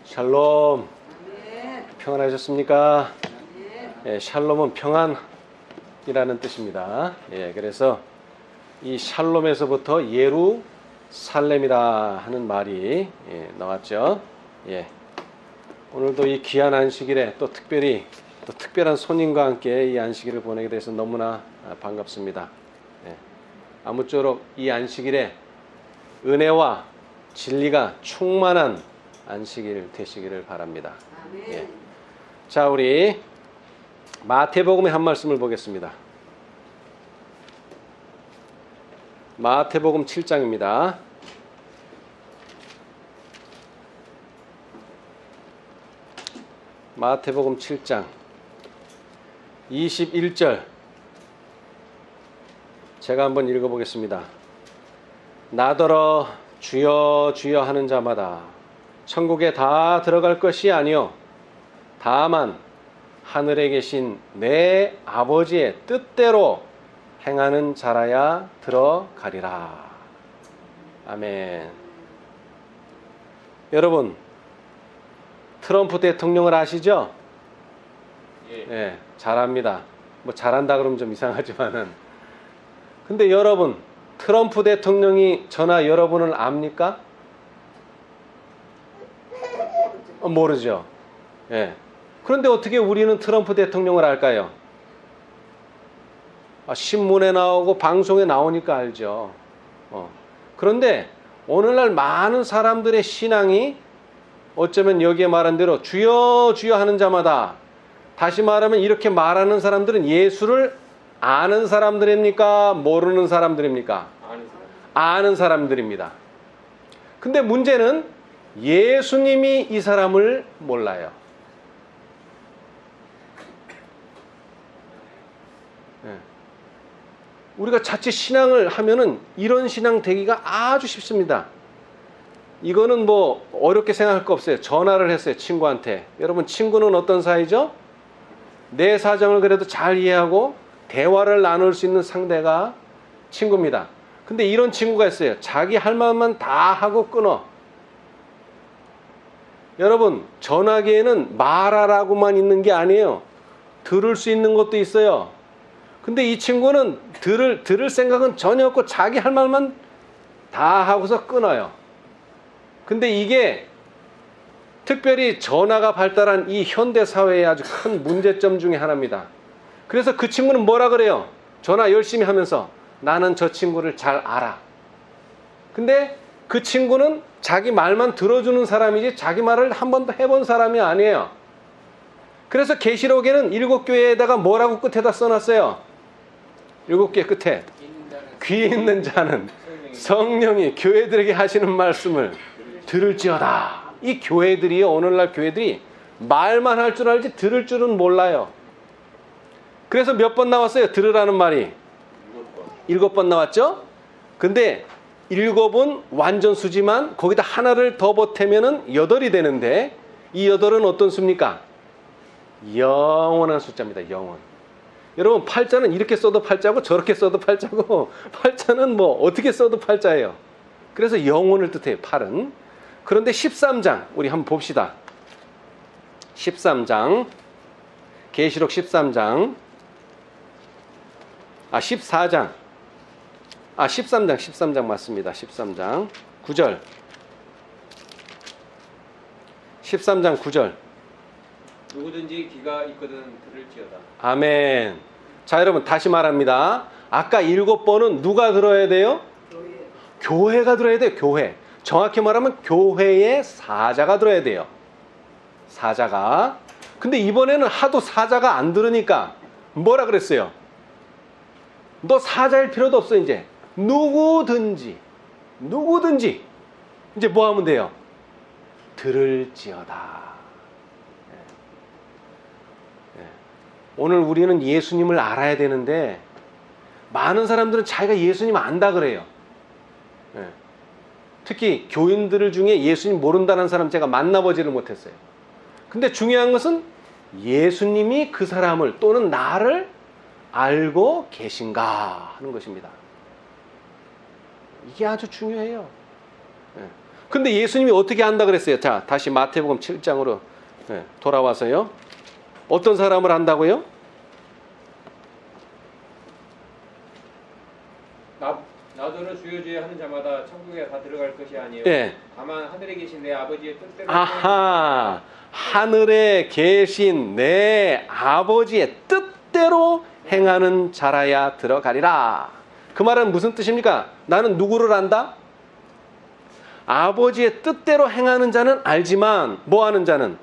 샬롬. 평안하셨습니까? 예, 샬롬은 평안이라는 뜻입니다. 예, 그래서 이 샬롬에서부터 예루살렘이라 하는 말이 나왔죠. 예. 오늘도 이 귀한 안식일에 또 특별히 또 특별한 손님과 함께 이 안식일을 보내게 돼서 너무나 반갑습니다. 예. 아무쪼록 이 안식일에 은혜와 진리가 충만한 안식일 되시기를 바랍니다. 예. 자, 우리 마태복음의 한 말씀을 보겠습니다. 마태복음 7장입니다. 마태복음 7장 21절 제가 한번 읽어보겠습니다. 나더러 주여 주여 하는 자마다 천국에 다 들어갈 것이 아니요 다만 하늘에 계신 내 아버지의 뜻대로 행하는 자라야 들어가리라. 아멘. 여러분, 트럼프 대통령을 아시죠? 예, 잘합니다. 뭐 잘한다 그러면 좀 이상하지만은. 근데 여러분, 트럼프 대통령이 저나 여러분을 압니까? 모르죠. 예. 그런데 어떻게 우리는 트럼프 대통령을 알까요? 신문에 나오고 방송에 나오니까 알죠. 그런데 오늘날 많은 사람들의 신앙이 어쩌면 여기에 말한 대로 주여 주여 하는 자마다, 다시 말하면 이렇게 말하는 사람들은 예수를 아는 사람들입니까? 모르는 사람들입니까? 아는 사람들입니다. 근데 문제는 예수님이 이 사람을 몰라요. 우리가 자칫 신앙을 하면은 이런 신앙 되기가 아주 쉽습니다. 이거는 뭐 어렵게 생각할 거 없어요. 전화를 했어요, 친구한테. 여러분, 친구는 어떤 사이죠? 내 사정을 그래도 잘 이해하고 대화를 나눌 수 있는 상대가 친구입니다. 근데 이런 친구가 있어요. 자기 할 말만 다 하고 끊어. 여러분, 전화기에는 말하라고만 있는 게 아니에요. 들을 수 있는 것도 있어요. 근데 이 친구는 들을 생각은 전혀 없고 자기 할 말만 다 하고서 끊어요. 근데 이게 특별히 전화가 발달한 이 현대 사회의 아주 큰 문제점 중에 하나입니다. 그래서 그 친구는 뭐라 그래요? 전화 열심히 하면서 나는 저 친구를 잘 알아. 근데 그 친구는 자기 말만 들어주는 사람이지 자기 말을 한 번도 해본 사람이 아니에요. 그래서 계시록에는 7교회에다가 뭐라고 끝에다 써놨어요? 7개 끝에 귀 있는 자는 성령이 교회들에게 하시는 말씀을 들을지어다. 이 교회들이, 오늘날 교회들이 말만 할 줄 알지 들을 줄은 몰라요. 그래서 몇 번 나왔어요? 들으라는 말이 7번 나왔죠? 근데 7은 완전 수지만 거기다 하나를 더 보태면은 8이 되는데, 이 8은 어떤 수입니까? 영원한 숫자입니다. 영원. 여러분, 팔자는 이렇게 써도 팔자고 저렇게 써도 팔자고, 팔자는 뭐 어떻게 써도 팔자예요. 그래서 영혼을 뜻해요, 팔은. 그런데 13장 우리 한번 봅시다. 13장 계시록 13장 14장 13장 맞습니다. 13장 9절 13장 9절 누구든지 귀가 있거든 들을지어다. 아멘. 자, 여러분, 다시 말합니다. 아까 7번은 누가 들어야 돼요? 교회가 들어야 돼요. 교회. 정확히 말하면 교회의 사자가 들어야 돼요. 사자가. 근데 이번에는 하도 사자가 안 들으니까 뭐라 그랬어요? 너 사자일 필요도 없어. 이제 누구든지 이제 뭐 하면 돼요? 들을지어다. 오늘 우리는 예수님을 알아야 되는데 많은 사람들은 자기가 예수님 안다 그래요. 특히 교인들 중에 예수님 모른다는 사람 제가 만나보지를 못했어요. 근데 중요한 것은 예수님이 그 사람을 또는 나를 알고 계신가 하는 것입니다. 이게 아주 중요해요. 근데 예수님이 어떻게 한다 그랬어요? 자, 다시 마태복음 7장으로 돌아와서요. 어떤 사람을 한다고요? 나더러 주여 주여 하는 자마다 천국에 다 들어갈 것이 아니요 예. 다만 하늘에 계신 내 아버지의 뜻대로 아하, 하늘에 계신 내 아버지의 뜻대로 행하는 자라야 들어가리라. 그 말은 무슨 뜻입니까? 나는 누구를 안다? 아버지의 뜻대로 행하는 자는 알지만 뭐 하는 자는?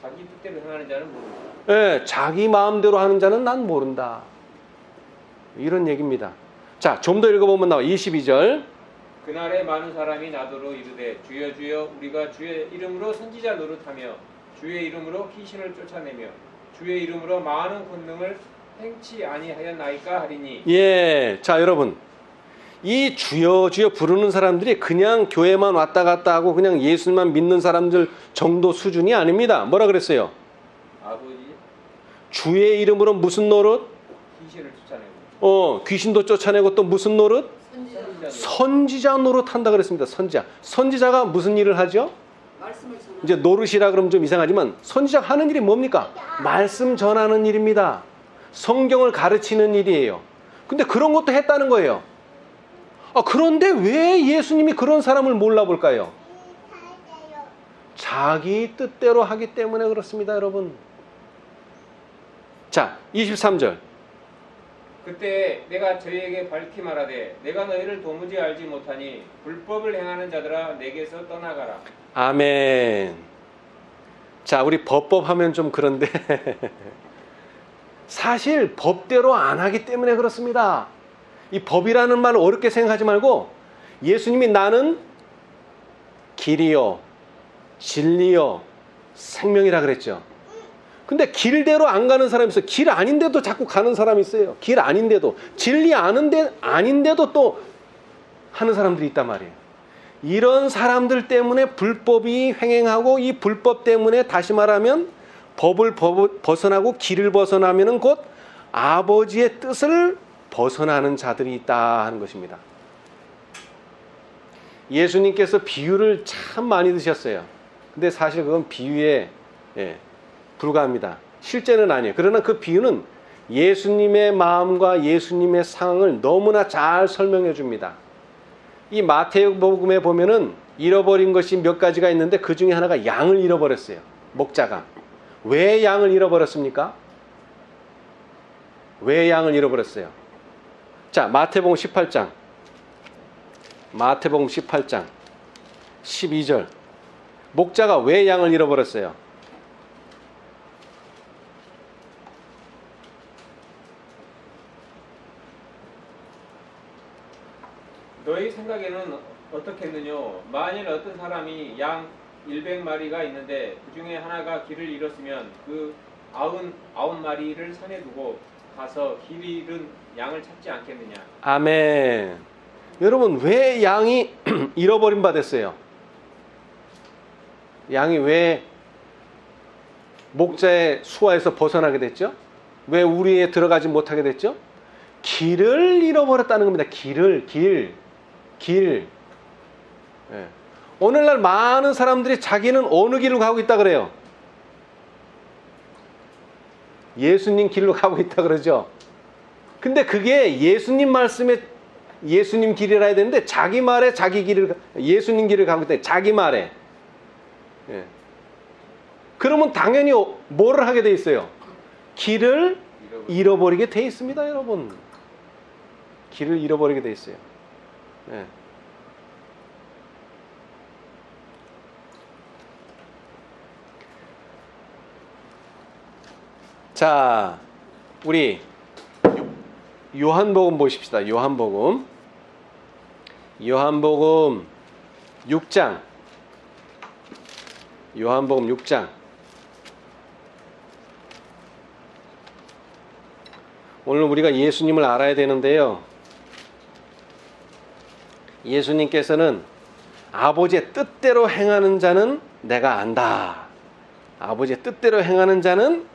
자기 뜻대로 행하는 자는 모른다. 예, 자기 마음대로 하는 자는 난 모른다. 이런 얘기입니다. 자, 좀 더 읽어보면 나와. 22절. 그날에 많은 사람이 나더러 이르되 주여 주여 우리가 주의 이름으로 선지자 노릇하며 주의 이름으로 귀신을 쫓아내며 주의 이름으로 많은 권능을 행치 아니하였나이까 하리니. 예, 자 여러분, 이 주여 주여 부르는 사람들이 그냥 교회만 왔다 갔다 하고 그냥 예수님만 믿는 사람들 정도 수준이 아닙니다. 뭐라 그랬어요? 아버지 주의 이름으로 무슨 노릇? 귀신을 쫓아내고 귀신도 쫓아내고 또 무슨 노릇? 선지자 선지자 노릇 한다 그랬습니다. 선지자. 선지자가 무슨 일을 하죠? 이제 노릇이라 그러면 좀 이상하지만 선지자가 하는 일이 뭡니까? 말씀 전하는 일입니다. 성경을 가르치는 일이에요. 근데 그런 것도 했다는 거예요. 그런데 왜 예수님이 그런 사람을 몰라볼까요? 자기 뜻대로 하기 때문에 그렇습니다, 여러분. 자, 23절. 그때 내가 저희에게 밝히 말하되 내가 너희를 도무지 알지 못하니 불법을 행하는 자들아 내게서 떠나가라. 아멘. 자, 우리 법법 하면 좀 그런데 사실 법대로 안 하기 때문에 그렇습니다. 이 법이라는 말을 어렵게 생각하지 말고 예수님이 나는 길이요 진리요 생명이라 그랬죠. 근데 길대로 안 가는 사람이 있어요. 길 아닌데도 자꾸 가는 사람이 있어요. 길 아닌데도, 진리 아닌데도 또 하는 사람들이 있단 말이에요. 이런 사람들 때문에 불법이 횡행하고, 이 불법 때문에 다시 말하면 법을 벗어나고 길을 벗어나면은 곧 아버지의 뜻을 벗어나는 자들이 있다 하는 것입니다. 예수님께서 비유를 참 많이 드셨어요. 근데 사실 그건 비유에 불과합니다. 실제는 아니에요. 그러나 그 비유는 예수님의 마음과 예수님의 상황을 너무나 잘 설명해 줍니다. 이 마태복음에 보면은 잃어버린 것이 몇 가지가 있는데 그 중에 하나가 양을 잃어버렸어요. 목자가. 왜 양을 잃어버렸습니까? 왜 양을 잃어버렸어요? 자, 마태복음 18장. 마태복음 18장 12절. 목자가 왜 양을 잃어버렸어요? 너희 생각에는 어떻겠느냐? 만일 어떤 사람이 양 100마리가 있는데 그 중에 하나가 길을 잃었으면 그 99마리를 산에 두고 가서 길 잃은 양을 찾지 않겠느냐? 아멘. 여러분, 왜 양이 잃어버린 바 됐어요? 양이 왜 목자의 수하에서 벗어나게 됐죠? 왜 우리에 들어가지 못하게 됐죠? 길을 잃어버렸다는 겁니다. 길. 예. 오늘날 많은 사람들이 자기는 어느 길로 가고 있다 그래요? 예수님 길로 가고 있다 그러죠. 근데 그게 예수님 말씀에 예수님 길이라 해야 되는데 자기 말에 자기 길을, 예수님 길을 가고 있다. 자기 말에. 예. 그러면 당연히 뭐를 하게 돼 있어요? 길을 잃어버리게 돼 있습니다, 여러분. 길을 잃어버리게 돼 있어요. 예. 자, 우리 요한복음 보십시다. 요한복음 6장. 요한복음 6장. 오늘 우리가 예수님을 알아야 되는데요. 예수님께서는 아버지의 뜻대로 행하는 자는 내가 안다. 아버지의 뜻대로 행하는 자는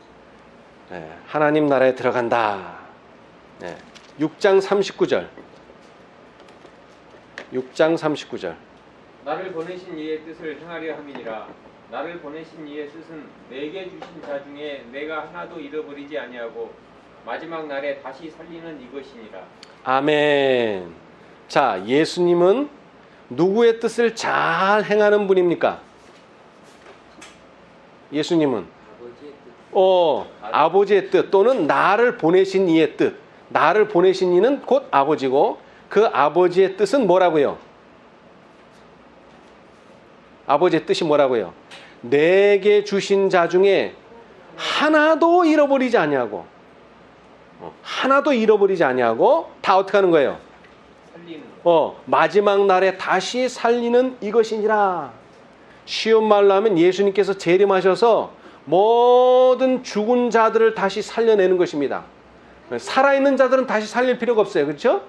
하나님 나라에 들어간다. 6장 39절. 6장 39절. 나를 보내신 이의 뜻을 행하려 함이니라. 나를 보내신 이의 뜻은 내게 주신 자 중에 내가 하나도 잃어버리지 아니하고 마지막 날에 다시 살리는 이것이니라. 아멘. 자, 예수님은 누구의 뜻을 잘 행하는 분입니까? 예수님은 아버지의 뜻 또는 나를 보내신 이의 뜻. 나를 보내신 이는 곧 아버지고 그 아버지의 뜻은 뭐라고요? 아버지의 뜻이 뭐라고요? 내게 주신 자 중에 하나도 잃어버리지 아니하고 하나도 잃어버리지 아니하고 다 어떻게 하는 거예요? 살리는 것. 마지막 날에 다시 살리는 이것이니라. 쉬운 말로 하면 예수님께서 재림하셔서 모든 죽은 자들을 다시 살려내는 것입니다. 살아있는 자들은 다시 살릴 필요가 없어요. 그렇죠?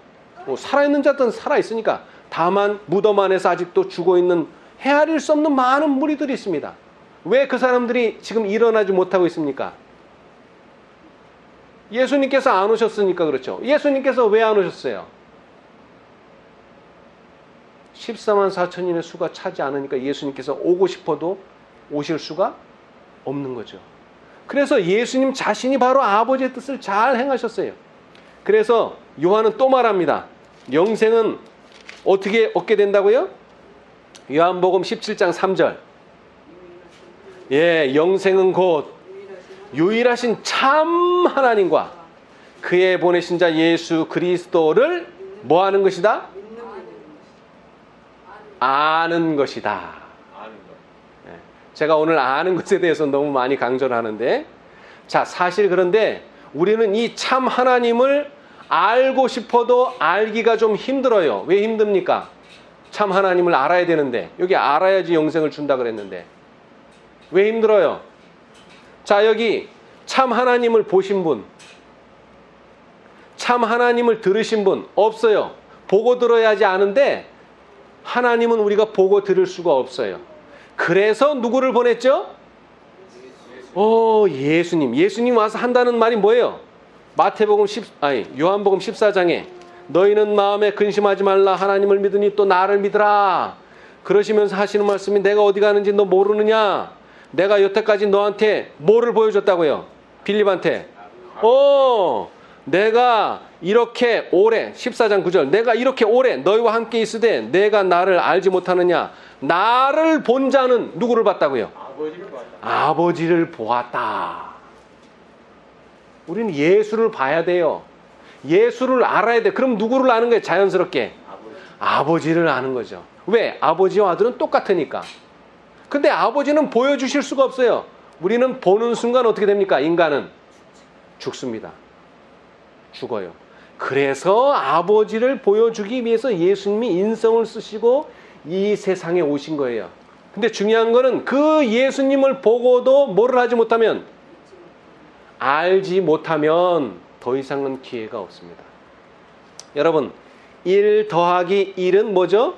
살아있는 자들은 살아있으니까. 다만 무덤 안에서 아직도 죽어있는 헤아릴 수 없는 많은 무리들이 있습니다. 왜 그 사람들이 지금 일어나지 못하고 있습니까? 예수님께서 안 오셨으니까 그렇죠. 예수님께서 왜 안 오셨어요? 14만 4천인의 수가 차지 않으니까 예수님께서 오고 싶어도 오실 수가 없는 거죠. 그래서 예수님 자신이 바로 아버지의 뜻을 잘 행하셨어요. 그래서 요한은 또 말합니다. 영생은 어떻게 얻게 된다고요? 요한복음 17장 3절. 영생은 곧 유일하신 참 하나님과 그의 보내신 자 예수 그리스도를 뭐 하는 것이다? 아는 것이다. 아는 것. 제가 오늘 아는 것에 대해서 너무 많이 강조를 하는데, 자, 사실 그런데 우리는 이 참 하나님을 알고 싶어도 알기가 좀 힘들어요. 왜 힘듭니까? 참 하나님을 알아야 되는데, 여기 알아야지 영생을 준다 그랬는데 왜 힘들어요? 자, 여기 참 하나님을 보신 분, 참 하나님을 들으신 분 없어요. 보고 들어야지 아는데 하나님은 우리가 보고 들을 수가 없어요. 그래서 누구를 보냈죠? 예수님. 예수님 와서 한다는 말이 뭐예요? 요한복음 14장에 너희는 마음에 근심하지 말라. 하나님을 믿으니 또 나를 믿으라. 그러시면서 하시는 말씀이 내가 어디 가는지 너 모르느냐? 내가 여태까지 너한테 뭐를 보여줬다고요? 빌립한테. 내가 이렇게 오래 14장 9절 내가 이렇게 오래 너희와 함께 있으되 내가 나를 알지 못하느냐? 나를 본 자는 누구를 봤다고요? 아버지를 봤다. 아버지를 보았다. 우리는 예수를 봐야 돼요. 예수를 알아야 돼. 그럼 누구를 아는 거예요? 자연스럽게 아버지를 아는 거죠. 왜? 아버지와 아들은 똑같으니까. 근데 아버지는 보여주실 수가 없어요. 우리는 보는 순간 어떻게 됩니까? 인간은 죽습니다. 죽어요. 그래서 아버지를 보여주기 위해서 예수님이 인성을 쓰시고 이 세상에 오신 거예요. 근데 중요한 거는 그 예수님을 보고도 뭐를 하지 못하면, 알지 못하면 더 이상은 기회가 없습니다. 여러분, 1 더하기 1은 뭐죠?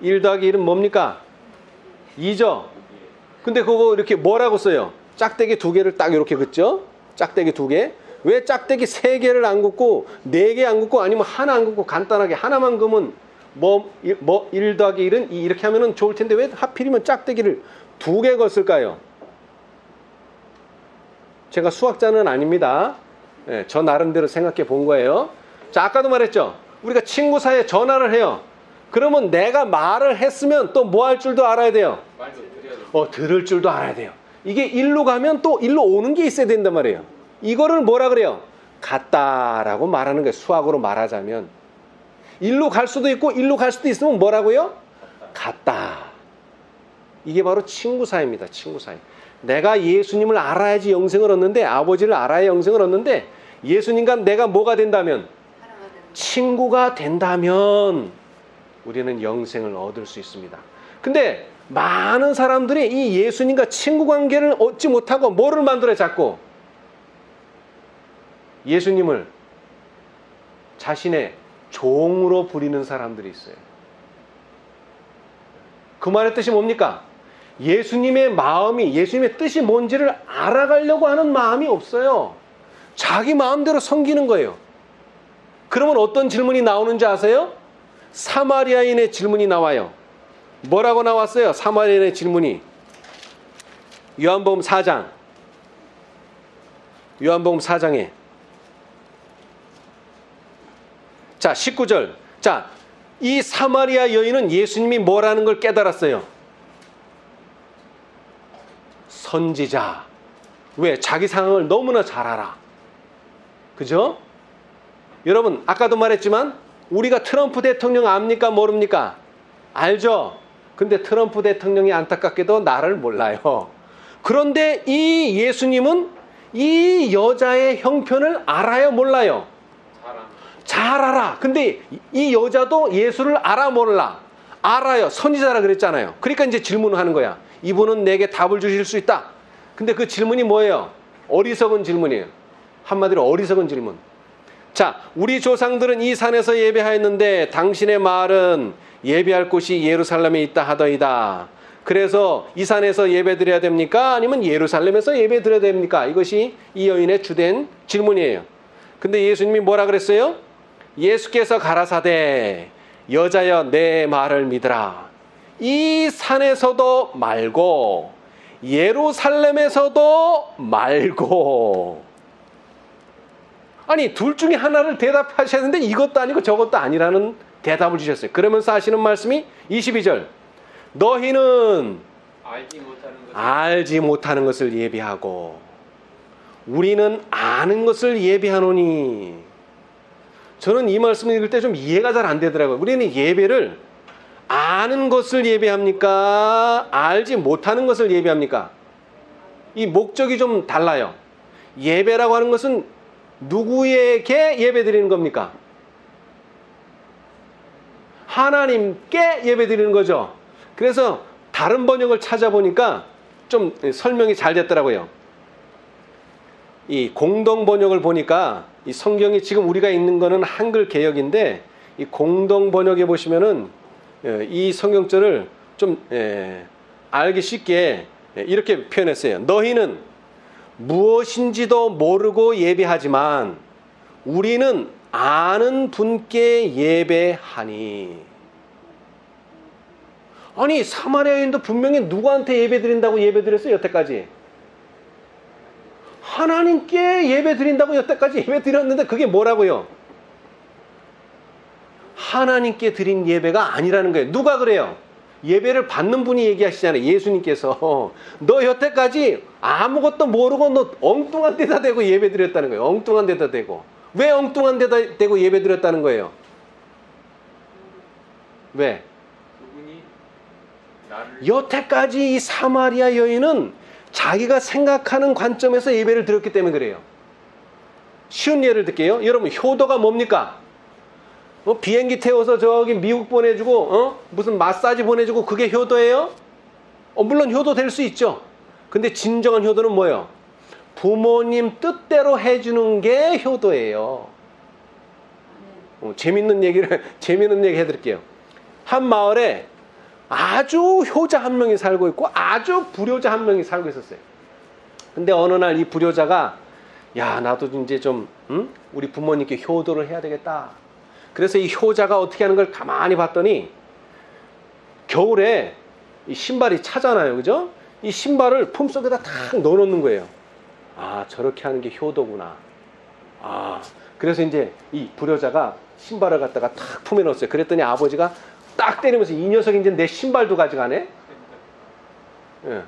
1 더하기 1은 뭡니까? 2죠. 근데 그거 이렇게 뭐라고 써요? 짝대기 2개를 딱 이렇게 긋죠? 짝대기 2개. 왜 짝대기 3개를 안 긋고 4개 안 긋고 아니면 하나 안 긋고 간단하게 하나만 그으면 1 더하기 1은 2 이렇게 하면 좋을 텐데 왜 하필이면 짝대기를 2개 걷을까요? 제가 수학자는 아닙니다. 저 나름대로 생각해 본 거예요. 자, 아까도 말했죠. 우리가 친구 사이에 전화를 해요. 그러면 내가 말을 했으면 또 뭐 할 줄도 알아야 돼요. 말도 드려야 돼. 들을 줄도 알아야 돼요. 이게 일로 가면 또 일로 오는 게 있어야 된단 말이에요. 이거를 뭐라 그래요? 같다라고 말하는 거예요. 수학으로 말하자면. 일로 갈 수도 있고 일로 갈 수도 있으면 뭐라고요? 같다. 이게 바로 친구 사이입니다. 친구 사이. 내가 예수님을 알아야지 영생을 얻는데, 아버지를 알아야 영생을 얻는데, 예수님과 내가 뭐가 된다면? 친구가 된다면 우리는 영생을 얻을 수 있습니다. 근데 많은 사람들이 이 예수님과 친구 관계를 얻지 못하고 뭐를 만들어요? 자꾸 예수님을 자신의 종으로 부리는 사람들이 있어요. 그 말의 뜻이 뭡니까? 예수님의 마음이, 예수님의 뜻이 뭔지를 알아가려고 하는 마음이 없어요. 자기 마음대로 섬기는 거예요. 그러면 어떤 질문이 나오는지 아세요? 사마리아인의 질문이 나와요. 뭐라고 나왔어요? 사마리아인의 질문이. 요한복음 4장. 요한복음 4장에. 자, 19절. 자, 이 사마리아 여인은 예수님이 뭐라는 걸 깨달았어요. 선지자. 왜? 자기 상황을 너무나 잘 알아. 그죠? 여러분, 아까도 말했지만 우리가 트럼프 대통령 압니까? 모릅니까? 알죠? 근데 트럼프 대통령이 안타깝게도 나를 몰라요. 그런데 이 예수님은 이 여자의 형편을 알아요? 몰라요? 잘 알아. 근데 이 여자도 예수를 알아? 몰라? 알아요. 선지자라 그랬잖아요. 그러니까 이제 질문을 하는 거야. 이분은 내게 답을 주실 수 있다. 근데 그 질문이 뭐예요? 어리석은 질문이에요. 한마디로 어리석은 질문. 자, 우리 조상들은 이 산에서 예배하였는데 당신의 말은 예배할 곳이 예루살렘에 있다 하더이다. 그래서 이 산에서 예배드려야 됩니까? 아니면 예루살렘에서 예배드려야 됩니까? 이것이 이 여인의 주된 질문이에요. 근데 예수님이 뭐라 그랬어요? 예수께서 가라사대 여자여 내 말을 믿으라. 이 산에서도 말고 예루살렘에서도 말고. 아니, 둘 중에 하나를 대답하셔야 되는데 이것도 아니고 저것도 아니라는 대답을 주셨어요. 그러면서 하시는 말씀이 22절. 너희는 알지 못하는 것을 예비하고 우리는 아는 것을 예비하노니. 저는 이 말씀을 읽을 때 좀 이해가 잘 안 되더라고요. 우리는 예배를 아는 것을 예배합니까? 알지 못하는 것을 예배합니까? 이 목적이 좀 달라요. 예배라고 하는 것은 누구에게 예배 드리는 겁니까? 하나님께 예배 드리는 거죠. 그래서 다른 번역을 찾아보니까 좀 설명이 잘 됐더라고요. 이 공동 번역을 보니까 이 성경이 지금 우리가 읽는 거는 한글 개역인데 이 공동 번역에 보시면은 이 성경절을 좀 알기 쉽게 이렇게 표현했어요. 너희는 무엇인지도 모르고 예배하지만 우리는 아는 분께 예배하니. 아니, 사마리아인도 분명히 누구한테 예배 드린다고 예배 드렸어요, 여태까지? 하나님께 예배 드린다고 여태까지 예배 드렸는데 그게 뭐라고요? 하나님께 드린 예배가 아니라는 거예요. 누가 그래요? 예배를 받는 분이 얘기하시잖아요. 예수님께서. 너 여태까지 아무것도 모르고 너 엉뚱한 데다 대고 예배 드렸다는 거예요. 엉뚱한 데다 대고. 왜 엉뚱한 데다 대고 예배 드렸다는 거예요? 왜? 여태까지 이 사마리아 여인은 자기가 생각하는 관점에서 예배를 드렸기 때문에 그래요. 쉬운 예를 들게요. 여러분, 효도가 뭡니까? 비행기 태워서 저기 미국 보내주고 무슨 마사지 보내주고 그게 효도예요? 물론 효도 될 수 있죠. 근데 진정한 효도는 뭐예요? 부모님 뜻대로 해주는 게 효도예요. 재밌는 얘기 해드릴게요. 한 마을에 아주 효자 한 명이 살고 있고 아주 불효자 한 명이 살고 있었어요. 근데 어느 날 이 불효자가 야, 나도 이제 좀 우리 부모님께 효도를 해야 되겠다. 그래서 이 효자가 어떻게 하는 걸 가만히 봤더니 겨울에 이 신발이 차잖아요. 그죠? 이 신발을 품속에다 탁 넣어놓는 거예요. 아, 저렇게 하는 게 효도구나. 아, 그래서 이제 이 불효자가 신발을 갖다가 탁 품에 넣었어요. 그랬더니 아버지가 딱 때리면서 이 녀석이 이제 내 신발도 가져가네? 예.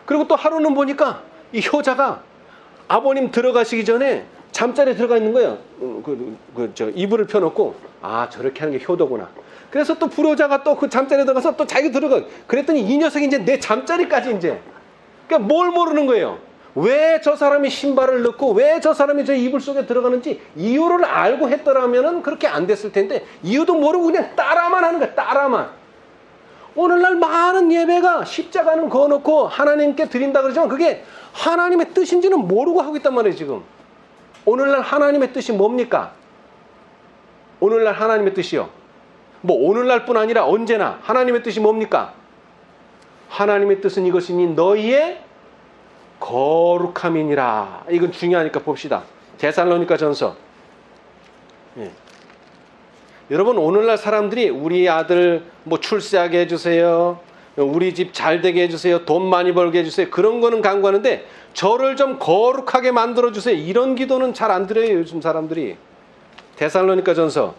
그리고 또 하루는 보니까 이 효자가 아버님 들어가시기 전에 잠자리에 들어가 있는 거예요. 이불을 펴놓고, 아, 저렇게 하는 게 효도구나. 그래서 또 불효자가 또 그 잠자리에 들어가서 또 자기 들어가. 그랬더니 이 녀석이 이제 내 잠자리까지 이제. 그러니까 뭘 모르는 거예요. 왜 저 사람이 신발을 넣고 왜 저 사람이 저 이불 속에 들어가는지 이유를 알고 했더라면은 그렇게 안 됐을 텐데 이유도 모르고 그냥 따라만 하는 거야. 따라만. 오늘날 많은 예배가 십자가는 그어놓고 하나님께 드린다 그러지만 그게 하나님의 뜻인지는 모르고 하고 있단 말이에요. 지금 오늘날 하나님의 뜻이 뭡니까? 오늘날 하나님의 뜻이요. 뭐 오늘날 뿐 아니라 언제나 하나님의 뜻이 뭡니까? 하나님의 뜻은 이것이니 너희의 거룩함이니라. 이건 중요하니까 봅시다. 데살로니가 전서. 예. 여러분, 오늘날 사람들이 우리 아들 뭐 출세하게 해주세요, 우리 집 잘 되게 해주세요, 돈 많이 벌게 해주세요, 그런 거는 간구하는데 저를 좀 거룩하게 만들어주세요, 이런 기도는 잘 안 드려요, 요즘 사람들이. 데살로니가전서.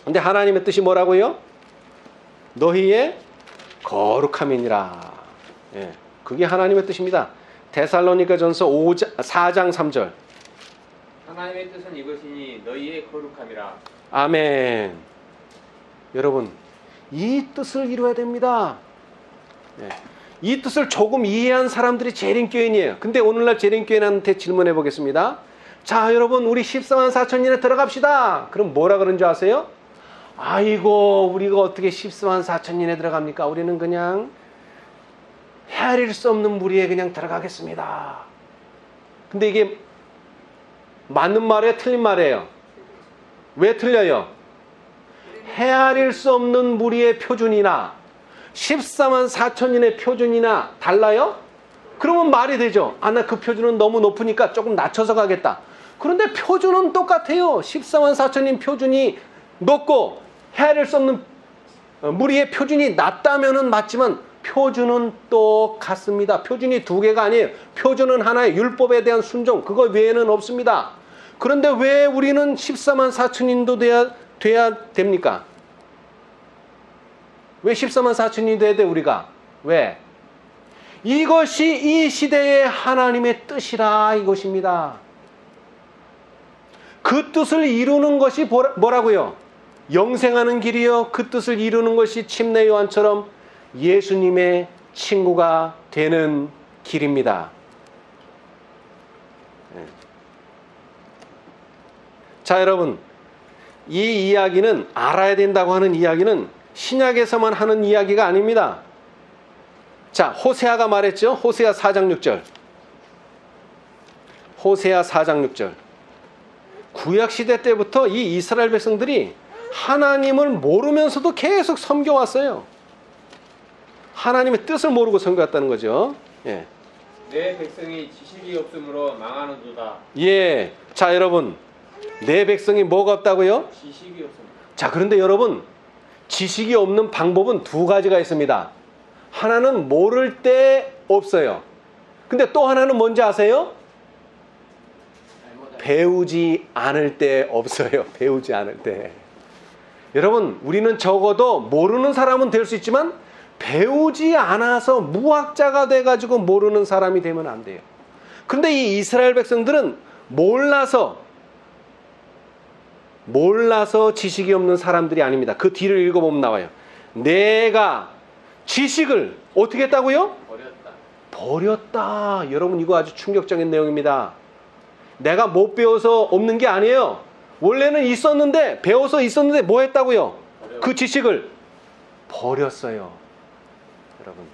근데 하나님의 뜻이 뭐라고요? 너희의 거룩함이니라. 예, 그게 하나님의 뜻입니다. 데살로니가전서 4장 3절. 하나님의 뜻은 이것이니 너희의 거룩함이라. 아멘. 여러분, 이 뜻을 이루어야 됩니다. 예, 이 뜻을 조금 이해한 사람들이 재림교인이에요. 근데 오늘날 재림교인한테 질문해 보겠습니다. 자, 여러분, 우리 14만 4천인에 들어갑시다. 그럼 뭐라 그런 줄 아세요? 아이고, 우리가 어떻게 14만 4천인에 들어갑니까? 우리는 그냥 헤아릴 수 없는 무리에 그냥 들어가겠습니다. 근데 이게 맞는 말이에요, 틀린 말이에요? 왜 틀려요? 헤아릴 수 없는 무리의 표준이나 14만 4천인의 표준이나 달라요? 그러면 말이 되죠. 아, 나 그 표준은 너무 높으니까 조금 낮춰서 가겠다. 그런데 표준은 똑같아요. 14만 4천인 표준이 높고 헤아릴 수 없는 무리의 표준이 낮다면은 맞지만 표준은 똑같습니다. 표준이 두 개가 아니에요. 표준은 하나의 율법에 대한 순종, 그거 외에는 없습니다. 그런데 왜 우리는 14만 4천인도 돼야 됩니까? 왜 14만 4천인이 돼야 돼, 우리가? 왜? 이것이 이 시대의 하나님의 뜻이라 이것입니다. 그 뜻을 이루는 것이 뭐라고요? 영생하는 길이요. 그 뜻을 이루는 것이 침례 요한처럼 예수님의 친구가 되는 길입니다. 자, 여러분, 이 이야기는 알아야 된다고 하는 이야기는 신약에서만 하는 이야기가 아닙니다. 자, 호세아가 말했죠. 호세아 4장 6절. 호세아 4장 6절. 구약시대 때부터 이 이스라엘 백성들이 하나님을 모르면서도 계속 섬겨왔어요. 하나님의 뜻을 모르고 섬겨왔다는 거죠. 예. 내 백성이 지식이 없으므로 망하는도다. 예. 자, 여러분, 내 백성이 뭐가 없다고요? 지식이 없습니다. 자, 그런데 여러분, 지식이 없는 방법은 두 가지가 있습니다. 하나는 모를 때 없어요. 근데 또 하나는 뭔지 아세요? 배우지 않을 때 없어요. 배우지 않을 때. 여러분, 우리는 적어도 모르는 사람은 될 수 있지만 배우지 않아서 무학자가 돼가지고 모르는 사람이 되면 안 돼요. 근데 이 이스라엘 백성들은 몰라서 지식이 없는 사람들이 아닙니다. 그 뒤를 읽어보면 나와요. 내가 지식을 어떻게 했다고요? 버렸다. 여러분, 이거 아주 충격적인 내용입니다. 내가 못 배워서 없는 게 아니에요. 원래는 있었는데, 배워서 있었는데 뭐 했다고요? 그 지식을 버렸어요. 여러분,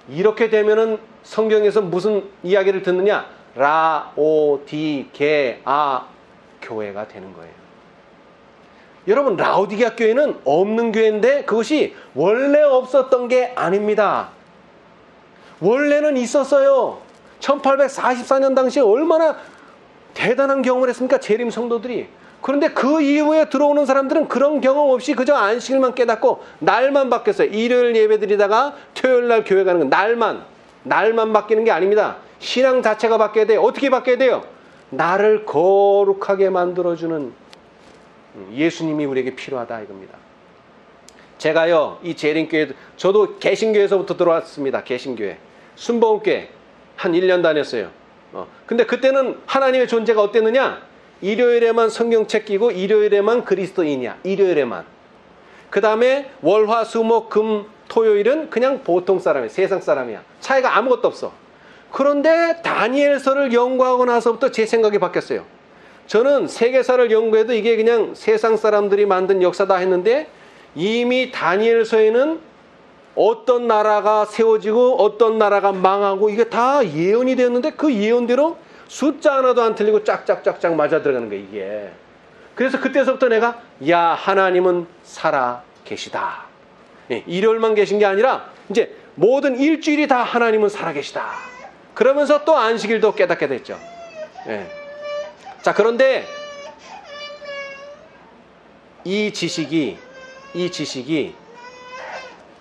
이렇게 되면은 성경에서 무슨 이야기를 듣느냐? 라오디게아 교회가 되는 거예요. 여러분, 라오디게아 교회는 없는 교회인데 그것이 원래 없었던 게 아닙니다. 원래는 있었어요. 1844년 당시에 얼마나 대단한 경험을 했습니까? 재림 성도들이. 그런데 그 이후에 들어오는 사람들은 그런 경험 없이 그저 안식일만 깨닫고 날만 바뀌었어요. 일요일 예배 드리다가 토요일 날 교회 가는 건 날만 바뀌는 게 아닙니다. 신앙 자체가 바뀌어야 돼요. 어떻게 바뀌어야 돼요? 나를 거룩하게 만들어주는 예수님이 우리에게 필요하다 이겁니다. 제가요, 이 재림교회, 저도 개신교에서부터 들어왔습니다. 개신교회. 순복음교회 한 1년 다녔어요. 근데 그때는 하나님의 존재가 어땠느냐? 일요일에만 성경책 끼고 일요일에만 그리스도인이야. 일요일에만. 그 다음에 월화 수목 금 토요일은 그냥 보통 사람이야. 세상 사람이야. 차이가 아무것도 없어. 그런데 다니엘서를 연구하고 나서부터 제 생각이 바뀌었어요. 저는 세계사를 연구해도 이게 그냥 세상 사람들이 만든 역사다 했는데 이미 다니엘서에는 어떤 나라가 세워지고 어떤 나라가 망하고 이게 다 예언이 되었는데 그 예언대로 숫자 하나도 안 틀리고 짝짝짝짝 맞아 들어가는 거예요, 이게. 그래서 그때서부터 내가 하나님은 살아 계시다. 일요일만 계신 게 아니라 이제 모든 일주일이 다 하나님은 살아 계시다. 그러면서 또 안식일도 깨닫게 됐죠. 자, 그런데 이 지식이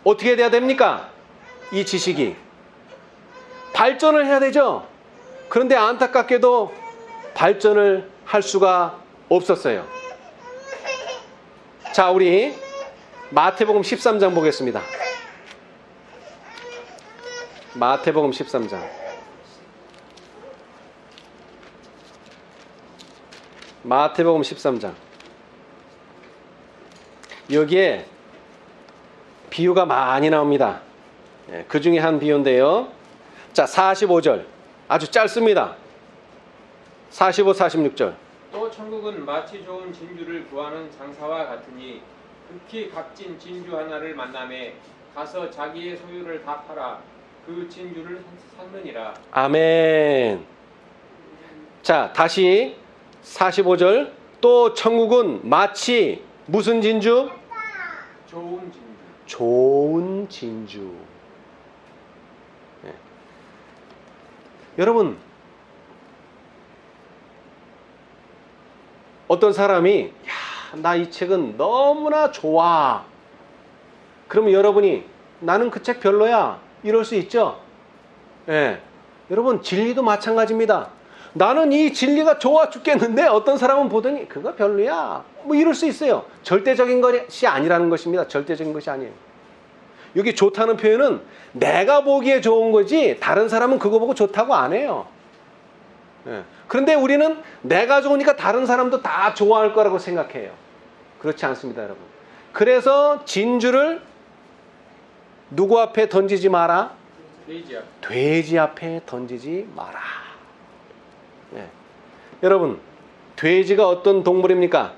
어떻게 돼야 됩니까? 이 지식이 발전을 해야 되죠. 그런데 안타깝게도 발전을 할 수가 없었어요. 자, 우리 마태복음 13장 보겠습니다. 마태복음 13장. 마태복음 13장. 여기에 비유가 많이 나옵니다. 그 중에 한 비유인데요. 자, 45절. 아주 짧습니다. 45, 46절. 또 천국은 마치 좋은 진주를 구하는 장사와 같으니 극히 값진 진주 하나를 만남에 가서 자기의 소유를 다 팔아 그 진주를 샀느니라. 아멘. 자, 다시 45절. 또 천국은 마치 무슨 진주? 좋은 진주. 좋은 진주. 네. 여러분, 어떤 사람이 나 이 책은 너무나 좋아. 그러면 여러분이 나는 그 책 별로야. 이럴 수 있죠. 예. 여러분, 진리도 마찬가지입니다. 나는 이 진리가 좋아 죽겠는데 어떤 사람은 보더니 그거 별로야. 뭐 이럴 수 있어요. 절대적인 것이 아니라는 것입니다. 절대적인 것이 아니에요. 여기 좋다는 표현은 내가 보기에 좋은 거지 다른 사람은 그거 보고 좋다고 안 해요. 예. 그런데 우리는 내가 좋으니까 다른 사람도 다 좋아할 거라고 생각해요. 그렇지 않습니다, 여러분. 그래서 진주를 누구 앞에 던지지 마라? 돼지 앞에 던지지 마라. 예. 여러분, 돼지가 어떤 동물입니까?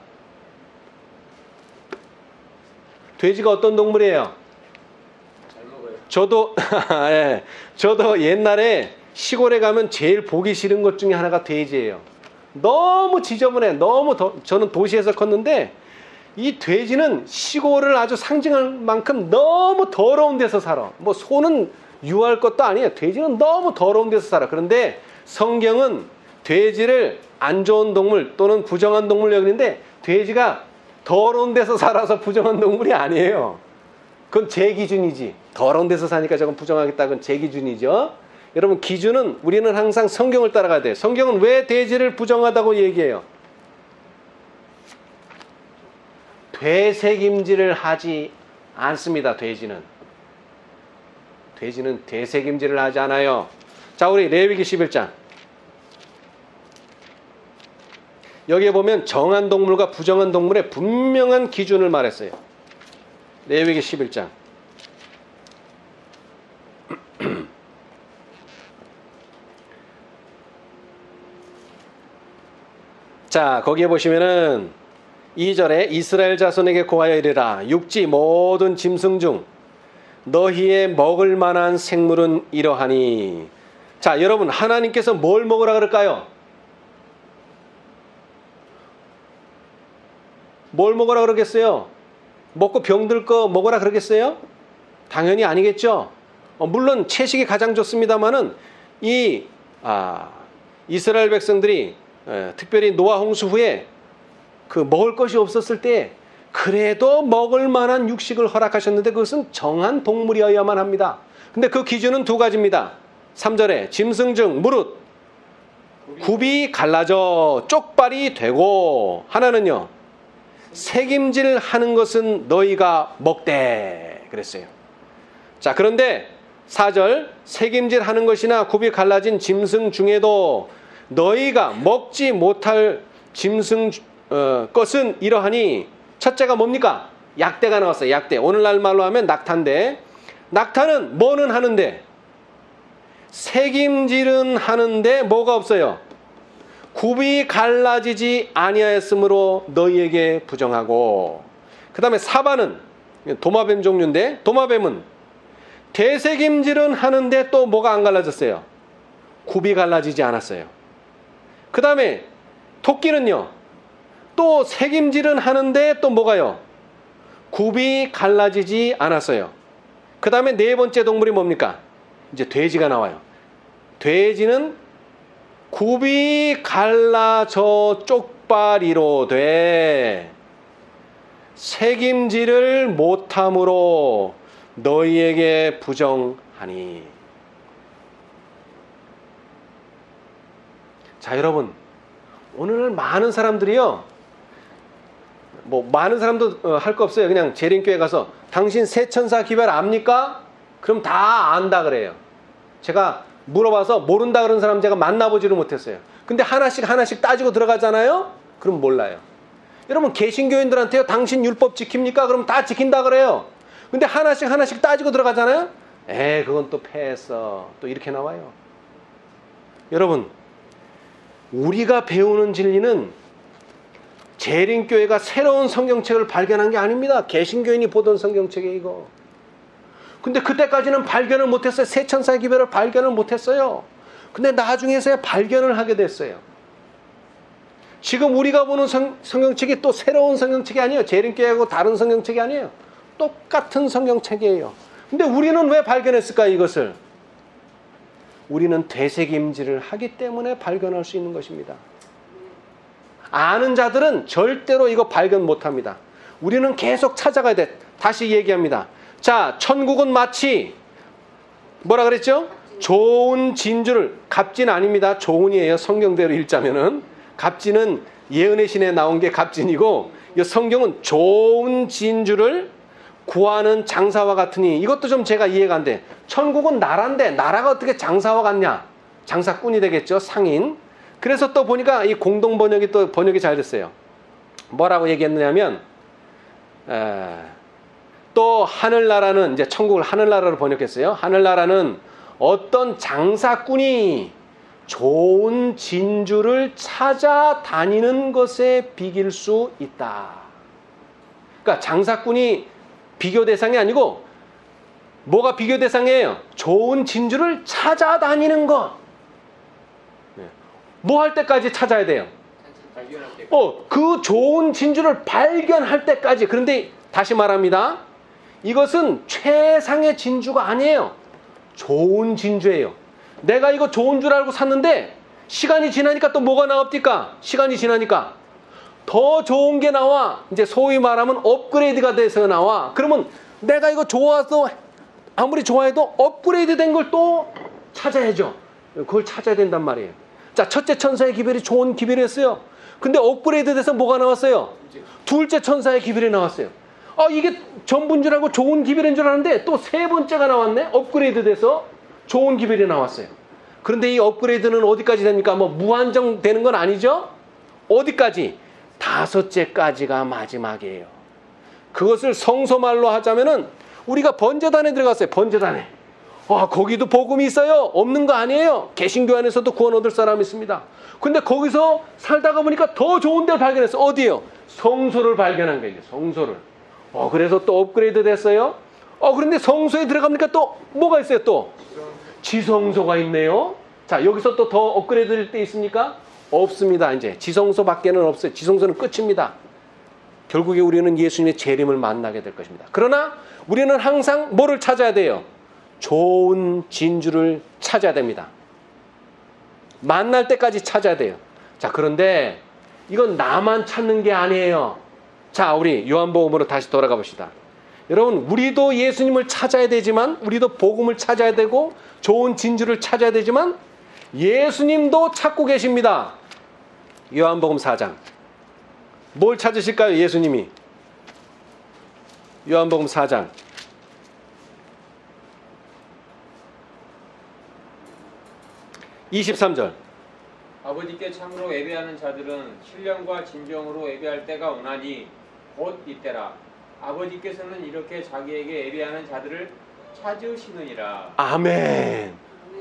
돼지가 어떤 동물이에요? 잘 먹어요. 저도 옛날에 시골에 가면 제일 보기 싫은 것 중에 하나가 돼지예요. 너무 지저분해. 저는 도시에서 컸는데 이 돼지는 시골을 아주 상징할 만큼 너무 더러운 데서 살아. 뭐 소는 유할 것도 아니에요. 돼지는 너무 더러운 데서 살아. 그런데 성경은 돼지를 안 좋은 동물 또는 부정한 동물 여기는데 돼지가 더러운 데서 살아서 부정한 동물이 아니에요. 그건 제 기준이지. 더러운 데서 사니까 저건 부정하겠다. 그건 제 기준이죠. 여러분, 기준은 우리는 항상 성경을 따라가야 돼요. 성경은 왜 돼지를 부정하다고 얘기해요? 되새김질을 하지 않습니다. 돼지는 되새김질을 하지 않아요. 자, 우리 레위기 11장. 여기에 보면 정한 동물과 부정한 동물의 분명한 기준을 말했어요. 레위기 11장. 자, 거기에 보시면은 2절에 이스라엘 자손에게 고하여 이르라. 육지 모든 짐승 중 너희의 먹을 만한 생물은 이러하니. 자, 여러분, 하나님께서 뭘 먹으라 그럴까요? 뭘 먹으라 그러겠어요? 먹고 병들 거 먹으라 그러겠어요? 당연히 아니겠죠. 물론 채식이 가장 좋습니다만은 이스라엘 백성들이 특별히 노아 홍수 후에 그 먹을 것이 없었을 때 그래도 먹을 만한 육식을 허락하셨는데 그것은 정한 동물이어야만 합니다. 근데 그 기준은 두 가지입니다. 3절에 짐승 중 무릇 굽이 갈라져 쪽발이 되고, 하나는요 새김질 하는 것은 너희가 먹되 그랬어요. 자, 그런데 4절 새김질 하는 것이나 굽이 갈라진 짐승 중에도 너희가 먹지 못할 짐승 것은 이러하니. 첫째가 뭡니까? 약대가 나왔어요. 약대. 오늘날 말로 하면 낙타인데, 낙타는 뭐는 하는데 새김질은 하는데 뭐가 없어요? 굽이 갈라지지 아니하였으므로 너희에게 부정하고. 그 다음에 사바는 도마뱀 종류인데, 도마뱀은 대새김질은 하는데 또 뭐가 안 갈라졌어요? 굽이 갈라지지 않았어요. 그 다음에 토끼는요 또 새김질은 하는데 또 뭐가요? 굽이 갈라지지 않았어요. 그 다음에 네 번째 동물이 뭡니까? 이제 돼지가 나와요. 돼지는 굽이 갈라져 쪽발이로 돼. 책임지를 못함으로 너희에게 부정하니. 자, 여러분, 오늘 많은 사람들이요, 뭐 많은 사람도 할 거 없어요. 그냥 재림교회 가서 당신 세천사 기별 압니까? 그럼 다 안다 그래요. 제가 물어봐서 모른다 그런 사람 제가 만나보지를 못했어요. 근데 하나씩 따지고 들어가잖아요? 그럼 몰라요. 여러분, 개신교인들한테요, 당신 율법 지킵니까? 그럼 다 지킨다 그래요. 근데 하나씩 따지고 들어가잖아요? 그건 또 패했어. 또 이렇게 나와요. 여러분, 우리가 배우는 진리는 재림교회가 새로운 성경책을 발견한 게 아닙니다. 개신교인이 보던 성경책이에요, 이거. 근데 그때까지는 발견을 못했어요. 세천사의 기별을 발견을 못했어요. 근데 나중에서야 발견을 하게 됐어요. 지금 우리가 보는 성경책이 또 새로운 성경책이 아니에요. 재림교회하고 다른 성경책이 아니에요. 똑같은 성경책이에요. 근데 우리는 왜 발견했을까요, 이것을? 우리는 되새김질을 하기 때문에 발견할 수 있는 것입니다. 아는 자들은 절대로 이거 발견 못합니다. 우리는 계속 찾아가야 돼. 다시 얘기합니다. 자, 천국은 마치 뭐라 그랬죠? 좋은 진주를, 갑진 아닙니다. 좋은이에요. 성경대로 읽자면은. 갑진은 예언의 신에 나온 게 갑진이고, 이 성경은 좋은 진주를 구하는 장사와 같으니, 이것도 좀 제가 이해가 안 돼. 천국은 나라인데 나라가 어떻게 장사와 같냐? 장사꾼이 되겠죠, 상인. 그래서 또 보니까 이 공동 번역이 또 번역이 잘 됐어요. 뭐라고 얘기했느냐면, 또 하늘나라는, 이제 천국을 하늘나라로 번역했어요. 하늘나라는 어떤 장사꾼이 좋은 진주를 찾아다니는 것에 비길 수 있다. 그러니까 장사꾼이 비교 대상이 아니고 뭐가 비교 대상이에요? 좋은 진주를 찾아다니는 것. 뭐 할 때까지 찾아야 돼요? 그 좋은 진주를 발견할 때까지. 그런데 다시 말합니다. 이것은 최상의 진주가 아니에요. 좋은 진주예요. 내가 이거 좋은 줄 알고 샀는데 시간이 지나니까 또 뭐가 나옵니까? 시간이 지나니까 더 좋은 게 나와. 이제 소위 말하면 업그레이드가 돼서 나와. 그러면 내가 이거 좋아서 아무리 좋아해도 업그레이드 된 걸 또 찾아야죠. 그걸 찾아야 된단 말이에요. 자, 첫째 천사의 기별이 좋은 기별이었어요. 근데 업그레이드 돼서 뭐가 나왔어요? 둘째 천사의 기별이 나왔어요. 이게 전부인 줄 알고 좋은 기별인 줄 알았는데 또 세 번째가 나왔네. 업그레이드 돼서 좋은 기별이 나왔어요. 그런데 이 업그레이드는 어디까지 됩니까? 뭐 무한정 되는 건 아니죠? 어디까지? 다섯째까지가 마지막이에요. 그것을 성서말로 하자면은 우리가 번제단에 들어갔어요. 번제단에. 거기도 복음이 있어요? 없는 거 아니에요. 개신교 안에서도 구원 얻을 사람이 있습니다. 근데 거기서 살다가 보니까 더 좋은 데를 발견했어. 어디요? 성소를 발견한 거예요. 성소를. 그래서 또 업그레이드 됐어요. 그런데 성소에 들어가니까 또 뭐가 있어요? 또 지성소가 있네요. 자, 여기서 또 더 업그레이드 될 때 있습니까? 없습니다. 이제 지성소밖에는 없어요. 지성소는 끝입니다. 결국에 우리는 예수님의 재림을 만나게 될 것입니다. 그러나 우리는 항상 뭐를 찾아야 돼요? 좋은 진주를 찾아야 됩니다. 만날 때까지 찾아야 돼요. 자, 그런데 이건 나만 찾는 게 아니에요. 자, 우리 요한복음으로 다시 돌아가 봅시다. 여러분, 우리도 예수님을 찾아야 되지만, 우리도 복음을 찾아야 되고 좋은 진주를 찾아야 되지만 예수님도 찾고 계십니다. 요한복음 4장. 뭘 찾으실까요, 예수님이? 요한복음 4장. 23절. 아버지께 참으로 예배하는 자들은 신령과 진정으로 예배할 때가 오나니 곧 이때라. 아버지께서는 이렇게 자기에게 예배하는 자들을 찾으시느니라. 아멘.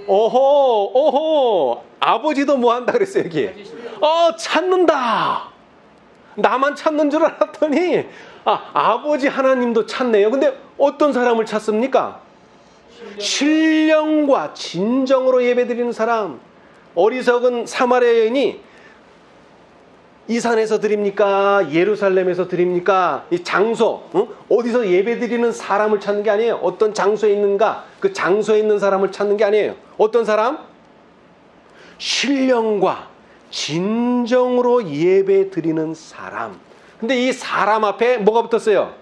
오호. 아버지도 뭐 한다 그랬어요, 여기? 찾는다. 나만 찾는 줄 알았더니 아버지 하나님도 찾네요. 근데 어떤 사람을 찾습니까? 신령과 진정으로 예배드리는 사람. 어리석은 사마리아 여인이 이 산에서 드립니까? 예루살렘에서 드립니까? 이 장소, 어디서 예배드리는 사람을 찾는 게 아니에요. 어떤 장소에 있는가? 그 장소에 있는 사람을 찾는 게 아니에요. 어떤 사람? 신령과 진정으로 예배드리는 사람. 근데 이 사람 앞에 뭐가 붙었어요?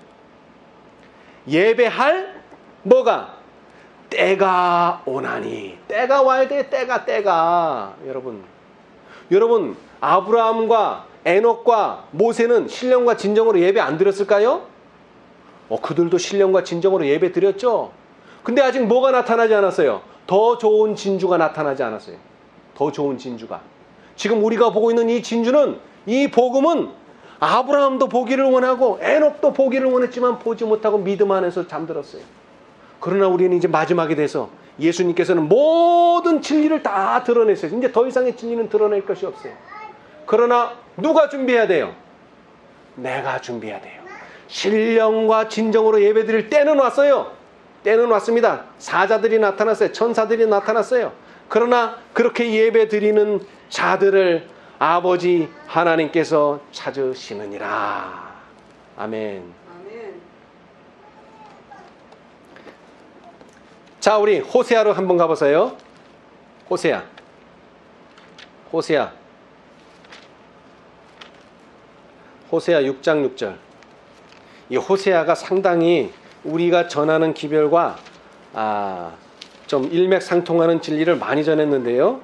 예배할 뭐가? 때가 오나니. 때가 와야 돼. 때가. 여러분 아브라함과 에녹과 모세는 신령과 진정으로 예배 안 드렸을까요? 그들도 신령과 진정으로 예배 드렸죠. 근데 아직 뭐가 나타나지 않았어요? 더 좋은 진주가 나타나지 않았어요. 더 좋은 진주가. 지금 우리가 보고 있는 이 진주는, 이 복음은 아브라함도 보기를 원하고 에녹도 보기를 원했지만 보지 못하고 믿음 안에서 잠들었어요. 그러나 우리는 이제 마지막에 돼서 예수님께서는 모든 진리를 다 드러냈어요. 이제 더 이상의 진리는 드러낼 것이 없어요. 그러나 누가 준비해야 돼요? 내가 준비해야 돼요. 신령과 진정으로 예배드릴 때는 왔어요. 때는 왔습니다. 사자들이 나타났어요. 천사들이 나타났어요. 그러나 그렇게 예배드리는 자들을 아버지 하나님께서 찾으시느니라. 아멘. 자, 우리 호세아로 한번 가보세요. 호세아 6장 6절. 이 호세아가 상당히 우리가 전하는 기별과 좀 일맥상통하는 진리를 많이 전했는데요.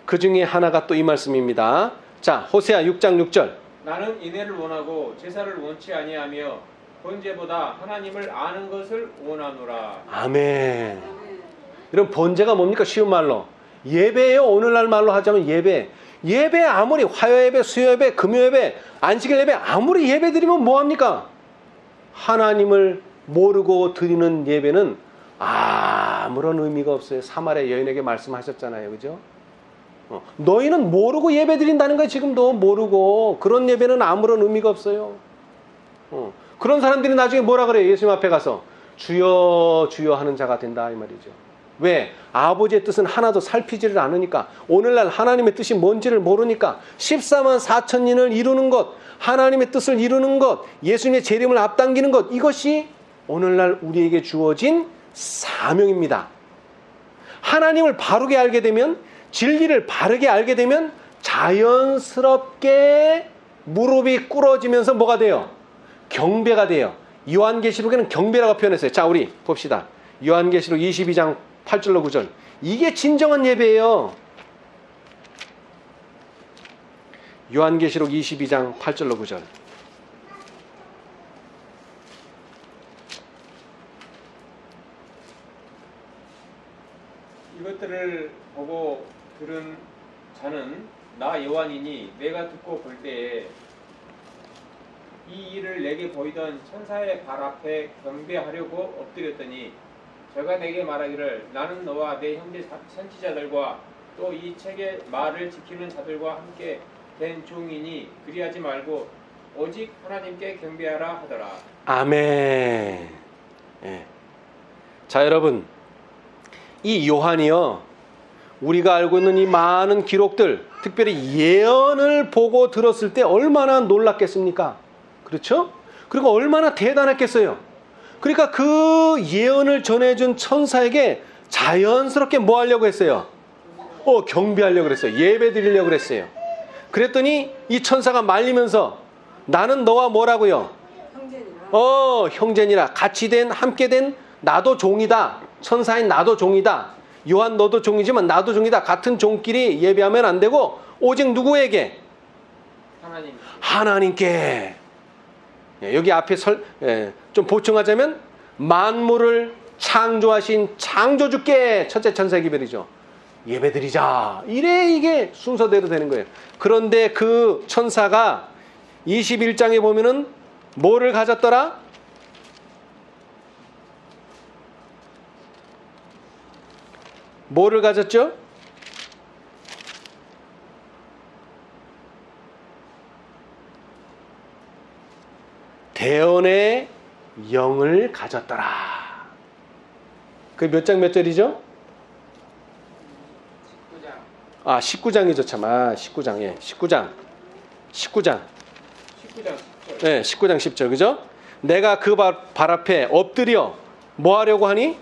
그 중에 하나가 또 이 말씀입니다. 자, 호세아 6장 6절. 나는 인애를 원하고 제사를 원치 아니하며 번제보다 하나님을 아는 것을 원하노라. 아멘. 이런 번제가 뭡니까? 쉬운 말로 예배예요. 오늘날 말로 하자면 예배 아무리 화요예배, 수요예배, 금요예배, 안식일 예배 아무리 예배 드리면 뭐합니까? 하나님을 모르고 드리는 예배는 아무런 의미가 없어요. 사마리아 여인에게 말씀하셨잖아요. 그죠? 너희는 모르고 예배 드린다는 거예요. 지금도 모르고. 그런 예배는 아무런 의미가 없어요. 그런 사람들이 나중에 뭐라 그래요? 예수님 앞에 가서 주여 주여 하는 자가 된다 이 말이죠. 왜? 아버지의 뜻은 하나도 살피지를 않으니까. 오늘날 하나님의 뜻이 뭔지를 모르니까 14만 4천인을 이루는 것, 하나님의 뜻을 이루는 것, 예수님의 재림을 앞당기는 것, 이것이 오늘날 우리에게 주어진 사명입니다. 하나님을 바르게 알게 되면, 진리를 바르게 알게 되면 자연스럽게 무릎이 꿇어지면서 뭐가 돼요? 경배가 돼요. 요한계시록에는 경배라고 표현했어요. 자, 우리 봅시다. 요한계시록 22장 8절로 9절. 이게 진정한 예배예요. 요한계시록 22장 8절로 9절. 이것들을 보고 들은 자는 나 요한이니 내가 듣고 볼 때에 이 일을 내게 보이던 천사의 발 앞에 경배하려고 엎드렸더니 저가 내게 말하기를 나는 너와 내 형제 선지자들과 또 이 책의 말을 지키는 자들과 함께 된 종이니 그리하지 말고 오직 하나님께 경배하라 하더라. 아멘. 예. 자, 여러분, 이 요한이요, 우리가 알고 있는 이 많은 기록들, 특별히 예언을 보고 들었을 때 얼마나 놀랐겠습니까? 그렇죠? 그리고 얼마나 대단했겠어요. 그러니까 그 예언을 전해준 천사에게 자연스럽게 뭐 하려고 했어요? 경배하려고 그랬어요. 예배 드리려고 그랬어요. 그랬더니 이 천사가 말리면서 나는 너와 뭐라고요? 형제니라. 형제니라. 같이 된, 함께 된 나도 종이다. 천사인 나도 종이다. 요한 너도 종이지만 나도 종이다. 같은 종끼리 예배하면 안 되고 오직 누구에게? 하나님께. 여기 앞에 좀 보충하자면 만물을 창조하신 창조주께 첫째 천사 기별이죠. 예배드리자. 이래 이게 순서대로 되는 거예요. 그런데 그 천사가 21장에 보면은 뭐를 가졌더라? 뭐를 가졌죠? 대언의 영을 가졌더라. 그 몇 장 몇 절이죠? 19장. 19장이죠, 참. 19장. 예, 19장. 19장 10절. 네, 19장 10절. 그죠? 내가 그 발 앞에 엎드려 뭐 하려고 하니?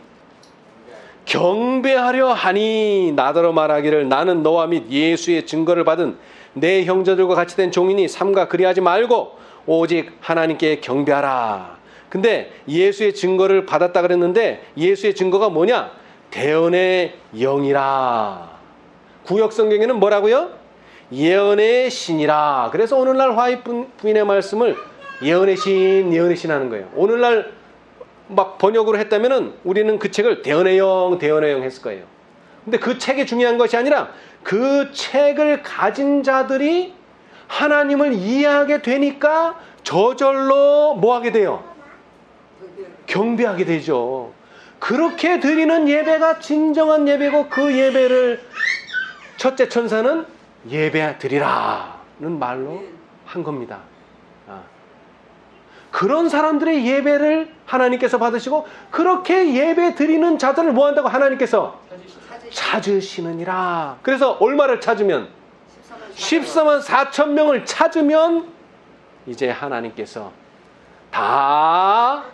경배하려 하니 나더러 말하기를 나는 너와 및 예수의 증거를 받은 내 형제들과 같이 된 종이니 삼가 그리하지 말고 오직 하나님께 경배하라. 근데 예수의 증거를 받았다 그랬는데 예수의 증거가 뭐냐? 대언의 영이라. 구역 성경에는 뭐라고요? 예언의 신이라. 그래서 오늘날 화이 부인의 말씀을 예언의 신, 예언의 신 하는 거예요. 오늘날 막 번역으로 했다면은 우리는 그 책을 대언의 영, 대언의 영 했을 거예요. 근데 그 책이 중요한 것이 아니라 그 책을 가진 자들이 하나님을 이해하게 되니까 저절로 뭐 하게 돼요? 경배하게 되죠. 그렇게 드리는 예배가 진정한 예배고 그 예배를 첫째 천사는 예배 드리라는 말로 한 겁니다. 그런 사람들의 예배를 하나님께서 받으시고 그렇게 예배 드리는 자들을 뭐 한다고 하나님께서 찾으시느니라. 그래서 얼마를 찾으면 14만 4천 명을 찾으면 이제 하나님께서 다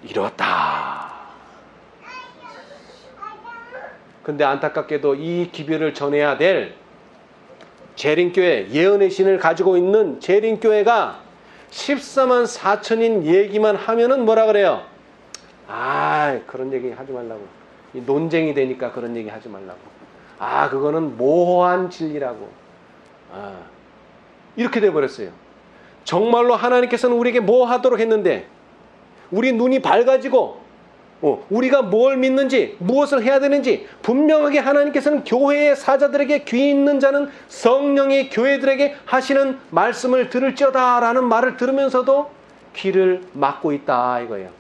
이루었다. 근데 안타깝게도 이 기별을 전해야 될 재림교회, 예언의 신을 가지고 있는 재림교회가 14만 4천인 얘기만 하면은 뭐라 그래요? 그런 얘기 하지 말라고. 이 논쟁이 되니까 그런 얘기 하지 말라고. 그거는 모호한 진리라고. 이렇게 돼버렸어요. 정말로 하나님께서는 우리에게 뭐 하도록 했는데 우리 눈이 밝아지고 우리가 뭘 믿는지 무엇을 해야 되는지 분명하게 하나님께서는 교회의 사자들에게 귀 있는 자는 성령이 교회들에게 하시는 말씀을 들을지어다라는 말을 들으면서도 귀를 막고 있다 이거예요.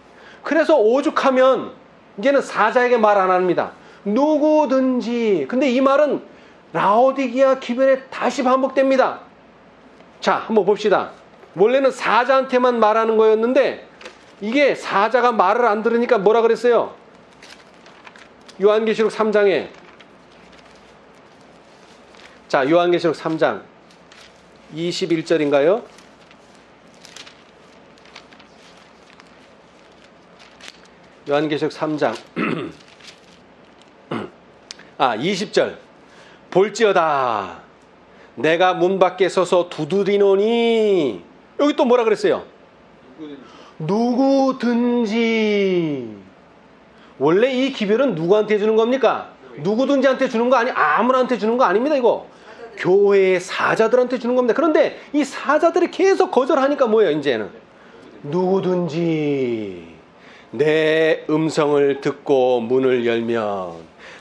그래서 오죽하면 이제는 사자에게 말 안 합니다. 누구든지. 근데 이 말은 라오디게아 기별에 다시 반복됩니다. 자, 한번 봅시다. 원래는 사자한테만 말하는 거였는데 이게 사자가 말을 안 들으니까 뭐라 그랬어요? 요한계시록 3장에 자, 요한계시록 3장 21절인가요? 요한계시록 3장 20절 볼지어다 내가 문 밖에 서서 두드리노니 여기 또 뭐라 그랬어요? 누구든지. 원래 이 기별은 누구한테 주는 겁니까? 누구든지한테 주는 거 아무나한테 주는 거 아닙니다. 이거 교회의 사자들한테 주는 겁니다. 그런데 이 사자들이 계속 거절하니까 뭐예요? 이제는 누구든지 내 음성을 듣고 문을 열면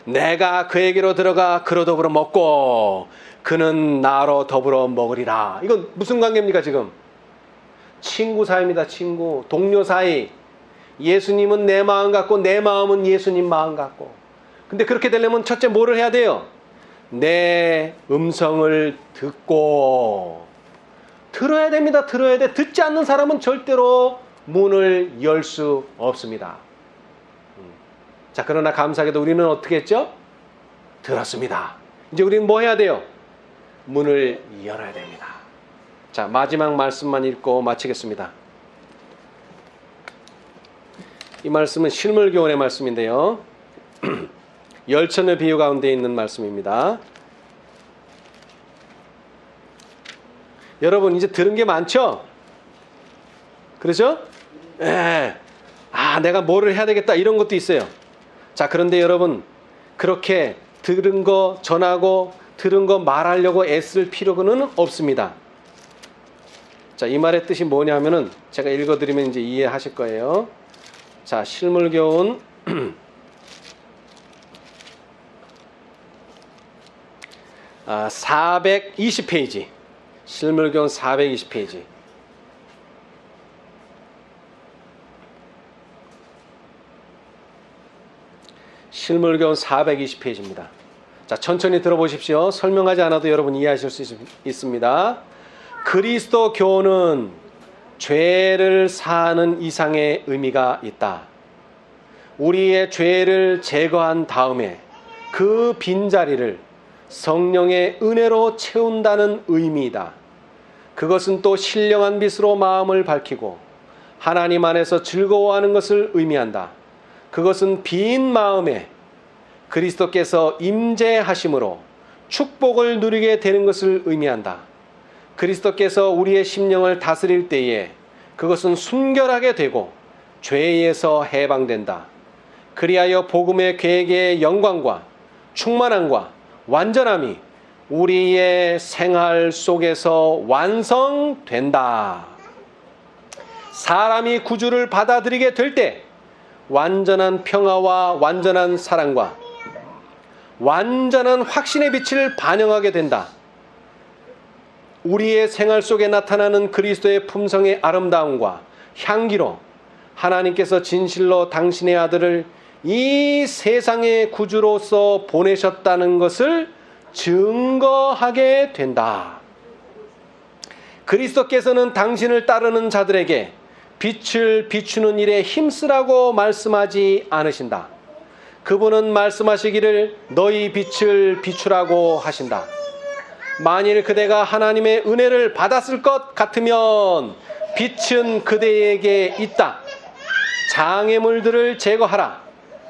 내가 그에게로 들어가 그로 더불어 먹고 그는 나로 더불어 먹으리라. 이건 무슨 관계입니까 지금? 친구 사이입니다. 친구, 동료 사이. 예수님은 내 마음 같고 내 마음은 예수님 마음 같고. 근데 그렇게 되려면 첫째 뭐를 해야 돼요? 내 음성을 듣고. 들어야 됩니다. 들어야 돼. 듣지 않는 사람은 절대로 문을 열 수 없습니다. 자, 그러나 감사하게도 우리는 어떻게 했죠? 들었습니다. 이제 우리는 뭐 해야 돼요? 문을 열어야 됩니다. 자, 마지막 말씀만 읽고 마치겠습니다. 이 말씀은 실물교훈의 말씀인데요. 열천의 비유 가운데 있는 말씀입니다. 여러분 이제 들은 게 많죠? 그렇죠? 내가 뭐를 해야 되겠다 이런 것도 있어요. 자, 그런데 여러분 그렇게 들은 거 전하고 들은 거 말하려고 애쓸 필요는 없습니다. 자, 이 말의 뜻이 뭐냐면은 제가 읽어드리면 이제 이해하실 거예요. 자, 실물교훈 420페이지. 실물교훈 420페이지. 실물교훈 420페이지입니다. 자, 천천히 들어보십시오. 설명하지 않아도 여러분 이해하실 수 있습니다. 그리스도 교훈은 죄를 사하는 이상의 의미가 있다. 우리의 죄를 제거한 다음에 그 빈자리를 성령의 은혜로 채운다는 의미이다. 그것은 또 신령한 빛으로 마음을 밝히고 하나님 안에서 즐거워하는 것을 의미한다. 그것은 빈 마음에 그리스도께서 임재하심으로 축복을 누리게 되는 것을 의미한다. 그리스도께서 우리의 심령을 다스릴 때에 그것은 순결하게 되고 죄에서 해방된다. 그리하여 복음의 계획의 영광과 충만함과 완전함이 우리의 생활 속에서 완성된다. 사람이 구주를 받아들이게 될 때 완전한 평화와 완전한 사랑과 완전한 확신의 빛을 반영하게 된다. 우리의 생활 속에 나타나는 그리스도의 품성의 아름다움과 향기로 하나님께서 진실로 당신의 아들을 이 세상의 구주로서 보내셨다는 것을 증거하게 된다. 그리스도께서는 당신을 따르는 자들에게 빛을 비추는 일에 힘쓰라고 말씀하지 않으신다. 그분은 말씀하시기를 너희 빛을 비추라고 하신다. 만일 그대가 하나님의 은혜를 받았을 것 같으면 빛은 그대에게 있다. 장애물들을 제거하라.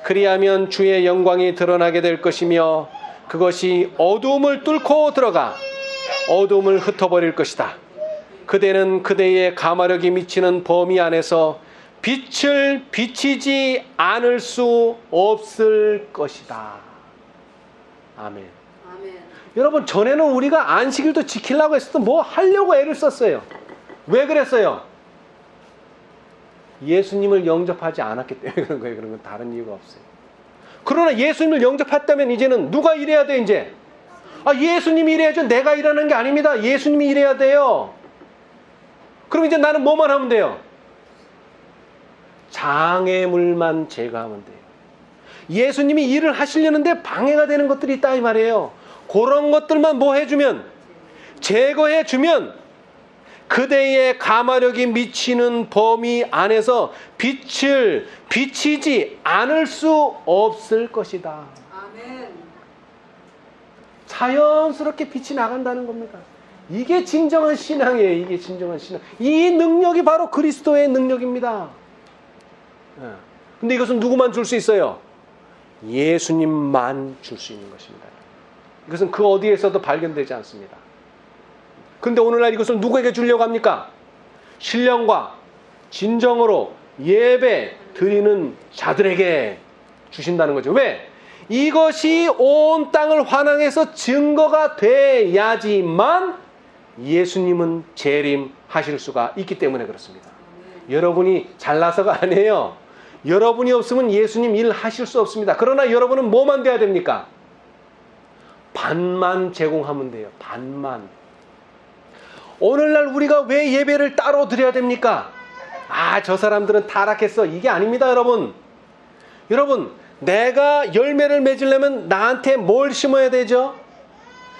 그리하면 주의 영광이 드러나게 될 것이며 그것이 어두움을 뚫고 들어가 어두움을 흩어버릴 것이다. 그대는 그대의 가마력이 미치는 범위 안에서 빛을 비치지 않을 수 없을 것이다. 아멘. 아멘. 여러분, 전에는 우리가 안식일도 지키려고 했어도 뭐 하려고 애를 썼어요. 왜 그랬어요? 예수님을 영접하지 않았기 때문에 그런 거예요. 그런 건 다른 이유가 없어요. 그러나 예수님을 영접했다면 이제는 누가 일해야 돼, 이제? 예수님이 일해야죠. 내가 일하는 게 아닙니다. 예수님이 일해야 돼요. 그럼 이제 나는 뭐만 하면 돼요? 장애물만 제거하면 돼요. 예수님이 일을 하시려는데 방해가 되는 것들이 있다 이 말이에요. 그런 것들만 뭐 해주면, 제거해주면 그대의 가마력이 미치는 범위 안에서 빛을 비치지 않을 수 없을 것이다. 아멘. 자연스럽게 빛이 나간다는 겁니다. 이게 진정한 신앙이에요. 이게 진정한 신앙. 이 능력이 바로 그리스도의 능력입니다. 근데 이것은 누구만 줄 수 있어요? 예수님만 줄 수 있는 것입니다. 이것은 그 어디에서도 발견되지 않습니다. 그런데 오늘날 이것을 누구에게 주려고 합니까? 신령과 진정으로 예배 드리는 자들에게 주신다는 거죠. 왜? 이것이 온 땅을 환영해서 증거가 돼야지만 예수님은 재림하실 수가 있기 때문에 그렇습니다. 여러분이 잘나서가 아니에요. 여러분이 없으면 예수님 일 하실 수 없습니다. 그러나 여러분은 뭐만 돼야 됩니까? 반만 제공하면 돼요. 반만. 오늘날 우리가 왜 예배를 따로 드려야 됩니까? 저 사람들은 타락했어. 이게 아닙니다, 여러분. 여러분, 내가 열매를 맺으려면 나한테 뭘 심어야 되죠?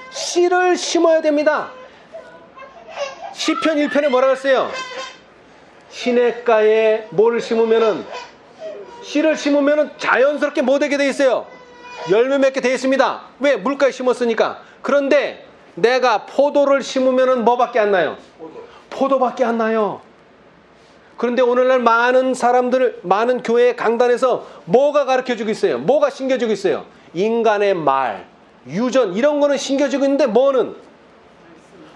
씨를 심어야 됩니다. 시편 1편에 뭐라고 했어요? 시냇가에 뭘 심으면은, 씨를 심으면은 자연스럽게 뭐 되게 돼 있어요? 열매 맺게 돼 있습니다. 왜? 물가에 심었으니까. 그런데 내가 포도를 심으면은 뭐밖에 안 나요? 포도밖에 안 나요. 그런데 오늘날 많은 사람들, 많은 교회 강단에서 뭐가 가르쳐주고 있어요? 뭐가 신겨주고 있어요? 인간의 말, 유전, 이런 거는 신겨주고 있는데 뭐는?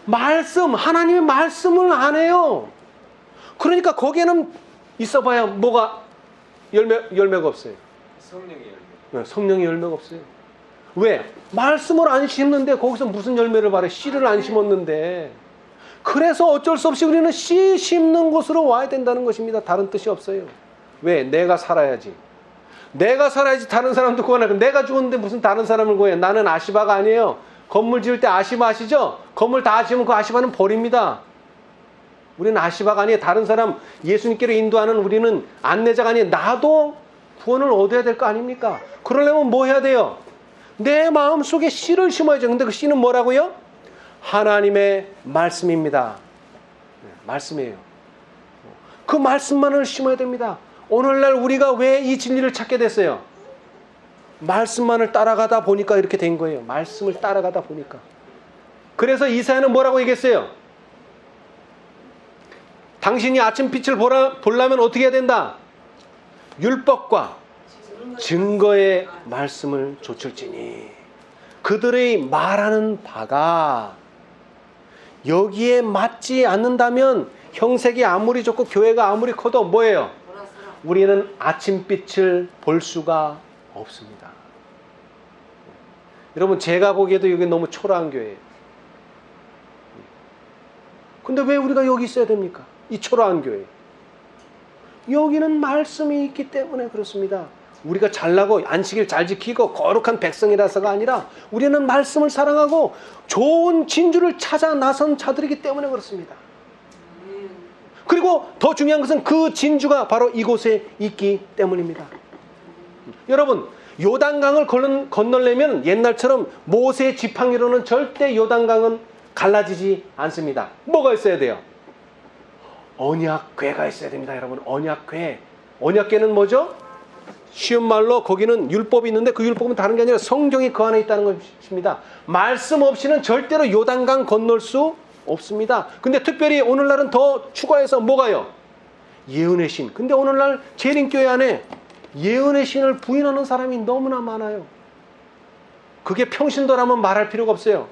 말씀, 하나님의 말씀을 안 해요. 그러니까 거기에는 있어봐야 뭐가 열매가 없어요. 성령의 열매. 성령의 열매가 없어요. 왜? 말씀을 안 심는데 거기서 무슨 열매를 바래? 씨를 안 심었는데. 그래서 어쩔 수 없이 우리는 씨 심는 곳으로 와야 된다는 것입니다. 다른 뜻이 없어요. 왜? 내가 살아야지. 내가 살아야지 다른 사람도 구하나. 내가 죽었는데 무슨 다른 사람을 구해? 나는 아시바가 아니에요. 건물 지을 때 아시바 아시죠? 건물 다 지으면 그 아시바는 버립니다. 우리는 아시바가 아니에요. 다른 사람 예수님께로 인도하는 우리는 안내자가 아니에요. 나도 구원을 얻어야 될 거 아닙니까? 그러려면 뭐 해야 돼요? 내 마음속에 씨를 심어야죠. 근데 그 씨는 뭐라고요? 하나님의 말씀입니다. 말씀이에요. 그 말씀만을 심어야 됩니다. 오늘날 우리가 왜 이 진리를 찾게 됐어요? 말씀만을 따라가다 보니까 이렇게 된 거예요. 말씀을 따라가다 보니까. 그래서 이사야는 뭐라고 얘기했어요? 당신이 아침빛을 보려면 어떻게 해야 된다? 율법과 증거의 말씀을 좇을지니 그들의 말하는 바가 여기에 맞지 않는다면 형색이 아무리 좋고 교회가 아무리 커도 뭐예요? 우리는 아침빛을 볼 수가 없습니다. 여러분, 제가 보기에도 여기 너무 초라한 교회예요. 근데 왜 우리가 여기 있어야 됩니까? 이 초라한 교회. 여기는 말씀이 있기 때문에 그렇습니다. 우리가 잘나고 안식일 잘 지키고 거룩한 백성이라서가 아니라 우리는 말씀을 사랑하고 좋은 진주를 찾아 나선 자들이기 때문에 그렇습니다. 그리고 더 중요한 것은 그 진주가 바로 이곳에 있기 때문입니다. 여러분, 요단강을 건너려면 옛날처럼 모세 지팡이로는 절대 요단강은 갈라지지 않습니다. 뭐가 있어야 돼요? 언약궤가 있어야 됩니다. 여러분, 언약궤. 언약궤는 뭐죠? 쉬운 말로 거기는 율법이 있는데 그 율법은 다른 게 아니라 성경이 그 안에 있다는 것입니다. 말씀 없이는 절대로 요단강 건널 수 없습니다. 근데 특별히 오늘날은 더 추가해서 뭐가요? 예언의 신. 근데 오늘날 재림교회 안에 예언의 신을 부인하는 사람이 너무나 많아요. 그게 평신도라면 말할 필요가 없어요.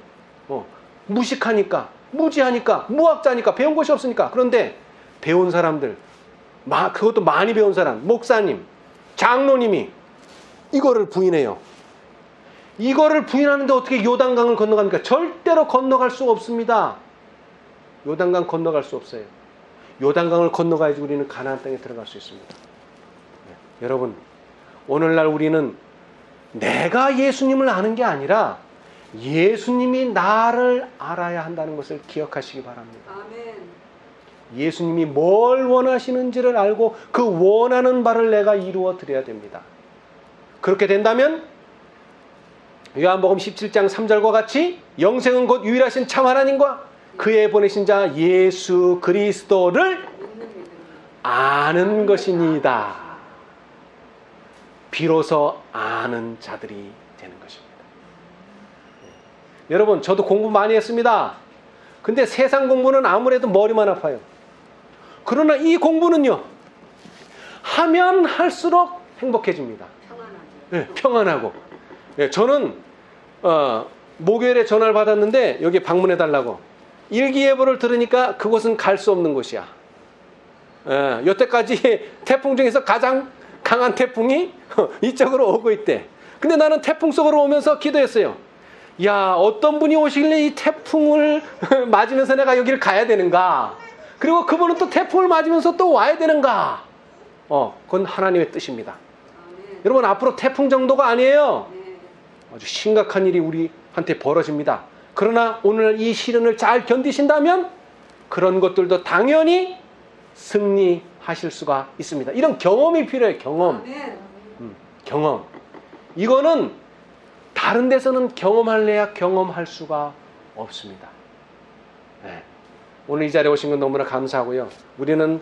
무식하니까, 무지하니까, 무학자니까, 배운 것이 없으니까. 그런데 배운 사람들, 그것도 많이 배운 사람, 목사님, 장로님이 이거를 부인해요. 이거를 부인하는데 어떻게 요단강을 건너갑니까? 절대로 건너갈 수 없습니다. 요단강 건너갈 수 없어요. 요단강을 건너가야지 우리는 가나안 땅에 들어갈 수 있습니다. 네. 여러분, 오늘날 우리는 내가 예수님을 아는 게 아니라 예수님이 나를 알아야 한다는 것을 기억하시기 바랍니다. 아멘. 예수님이 뭘 원하시는지를 알고 그 원하는 바를 내가 이루어 드려야 됩니다. 그렇게 된다면 요한복음 17장 3절과 같이 영생은 곧 유일하신 참 하나님과 그의 보내신 자 예수 그리스도를 아는 것이니이다. 비로소 아는 자들이 되는 것입니다. 여러분, 저도 공부 많이 했습니다. 근데 세상 공부는 아무래도 머리만 아파요. 그러나 이 공부는요, 하면 할수록 행복해집니다. 평안하죠. 네, 평안하고. 네, 저는 목요일에 전화를 받았는데 여기 방문해 달라고. 일기예보를 들으니까 그곳은 갈 수 없는 곳이야. 여태까지 태풍 중에서 가장 강한 태풍이 이쪽으로 오고 있대. 근데 나는 태풍 속으로 오면서 기도했어요. 야, 어떤 분이 오시길래 이 태풍을 맞으면서 내가 여기를 가야 되는가? 그리고 그분은 또 태풍을 맞으면서 또 와야 되는가? 그건 하나님의 뜻입니다. 아멘. 여러분, 앞으로 태풍 정도가 아니에요. 네. 아주 심각한 일이 우리한테 벌어집니다. 그러나 오늘 이 시련을 잘 견디신다면 그런 것들도 당연히 승리하실 수가 있습니다. 이런 경험이 필요해요. 경험. 아멘. 경험. 이거는 다른 데서는 경험할래야 경험할 수가 없습니다. 네. 오늘 이 자리에 오신 건 너무나 감사하고요. 우리는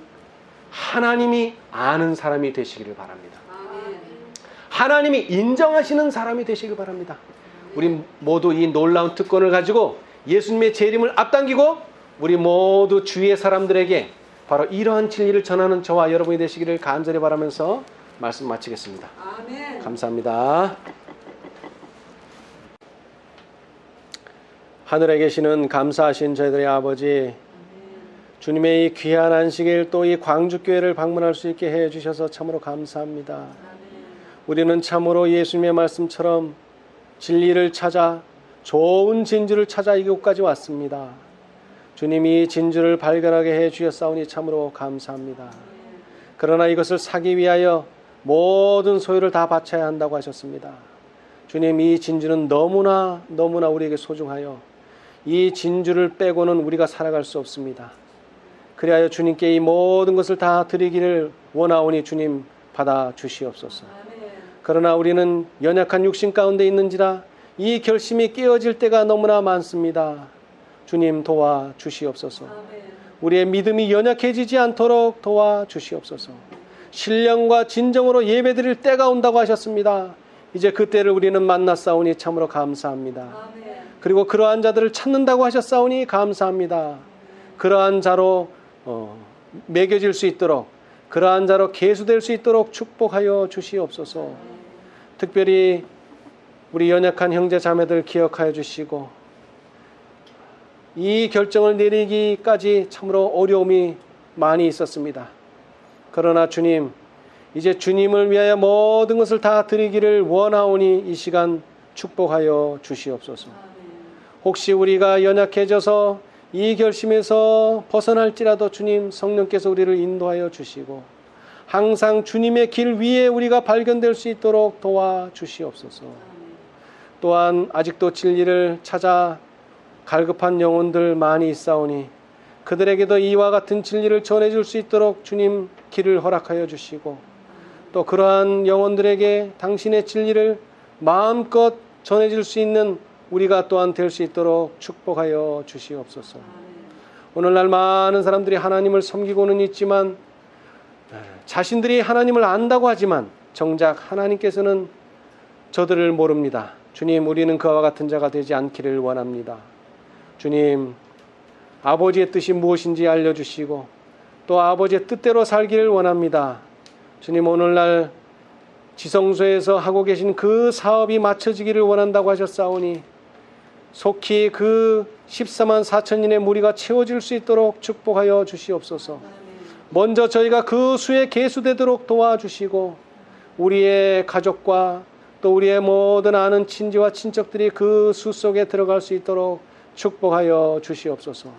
하나님이 아는 사람이 되시기를 바랍니다. 아멘. 하나님이 인정하시는 사람이 되시길 바랍니다. 우리 모두 이 놀라운 특권을 가지고 예수님의 재림을 앞당기고 우리 모두 주위의 사람들에게 바로 이러한 진리를 전하는 저와 여러분이 되시기를 간절히 바라면서 말씀 마치겠습니다. 아멘. 감사합니다. 하늘에 계시는 감사하신 저희들의 아버지, 주님의 이 귀한 안식일 또 이 광주교회를 방문할 수 있게 해주셔서 참으로 감사합니다. 우리는 참으로 예수님의 말씀처럼 진리를 찾아 좋은 진주를 찾아 이곳까지 왔습니다. 주님이 진주를 발견하게 해주셨사오니 참으로 감사합니다. 그러나 이것을 사기 위하여 모든 소유를 다 바쳐야 한다고 하셨습니다. 주님, 이 진주는 너무나 우리에게 소중하여 이 진주를 빼고는 우리가 살아갈 수 없습니다. 그리하여 주님께 이 모든 것을 다 드리기를 원하오니 주님 받아 주시옵소서. 그러나 우리는 연약한 육신 가운데 있는지라 이 결심이 깨어질 때가 너무나 많습니다. 주님 도와 주시옵소서. 우리의 믿음이 연약해지지 않도록 도와 주시옵소서. 신령과 진정으로 예배드릴 때가 온다고 하셨습니다. 이제 그때를 우리는 만났사오니 참으로 감사합니다. 그리고 그러한 자들을 찾는다고 하셨사오니 감사합니다. 그러한 자로 매겨질 수 있도록, 그러한 자로 계수될 수 있도록 축복하여 주시옵소서. 특별히 우리 연약한 형제 자매들 기억하여 주시고 이 결정을 내리기까지 참으로 어려움이 많이 있었습니다. 그러나 주님, 이제 주님을 위하여 모든 것을 다 드리기를 원하오니 이 시간 축복하여 주시옵소서. 혹시 우리가 연약해져서 이 결심에서 벗어날지라도 주님 성령께서 우리를 인도하여 주시고 항상 주님의 길 위에 우리가 발견될 수 있도록 도와주시옵소서. 또한 아직도 진리를 찾아 갈급한 영혼들 많이 있사오니 그들에게도 이와 같은 진리를 전해줄 수 있도록 주님 길을 허락하여 주시고 또 그러한 영혼들에게 당신의 진리를 마음껏 전해줄 수 있는 우리가 또한 될 수 있도록 축복하여 주시옵소서. 오늘날 많은 사람들이 하나님을 섬기고는 있지만 자신들이 하나님을 안다고 하지만 정작 하나님께서는 저들을 모릅니다. 주님, 우리는 그와 같은 자가 되지 않기를 원합니다. 주님, 아버지의 뜻이 무엇인지 알려주시고 또 아버지의 뜻대로 살기를 원합니다. 주님, 오늘날 지성소에서 하고 계신 그 사업이 마쳐지기를 원한다고 하셨사오니 속히 그 14만 4천인의 무리가 채워질 수 있도록 축복하여 주시옵소서. 먼저 저희가 그 수에 계수되도록 도와주시고 우리의 가족과 또 우리의 모든 아는 친지와 친척들이 그 수 속에 들어갈 수 있도록 축복하여 주시옵소서.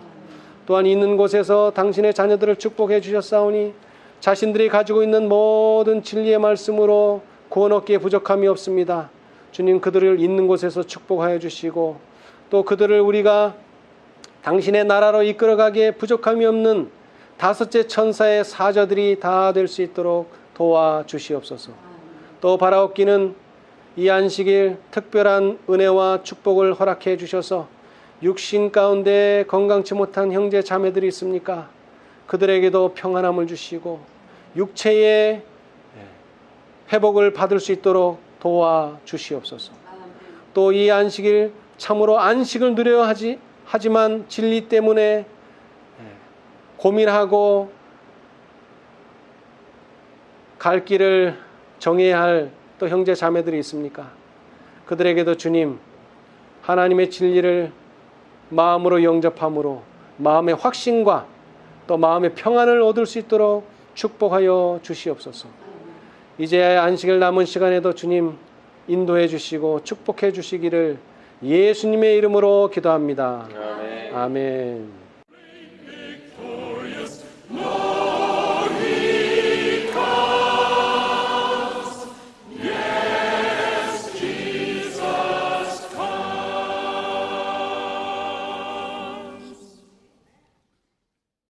또한 있는 곳에서 당신의 자녀들을 축복해 주셨사오니 자신들이 가지고 있는 모든 진리의 말씀으로 구원 얻기에 부족함이 없습니다. 주님, 그들을 있는 곳에서 축복하여 주시고 또 그들을 우리가 당신의 나라로 이끌어가기에 부족함이 없는 다섯째 천사의 사자들이 다 될 수 있도록 도와주시옵소서. 또 바라옵기는 이 안식일 특별한 은혜와 축복을 허락해 주셔서 육신 가운데 건강치 못한 형제 자매들이 있습니까? 그들에게도 평안함을 주시고 육체의 회복을 받을 수 있도록 도와주시옵소서. 또 이 안식일 참으로 안식을 누려야 하지만 진리 때문에 고민하고 갈 길을 정해야 할 또 형제 자매들이 있습니까? 그들에게도 주님, 하나님의 진리를 마음으로 영접함으로 마음의 확신과 또 마음의 평안을 얻을 수 있도록 축복하여 주시옵소서. 이제 안식일 남은 시간에도 주님 인도해 주시고 축복해 주시기를 예수님의 이름으로 기도합니다. 아멘. 아멘.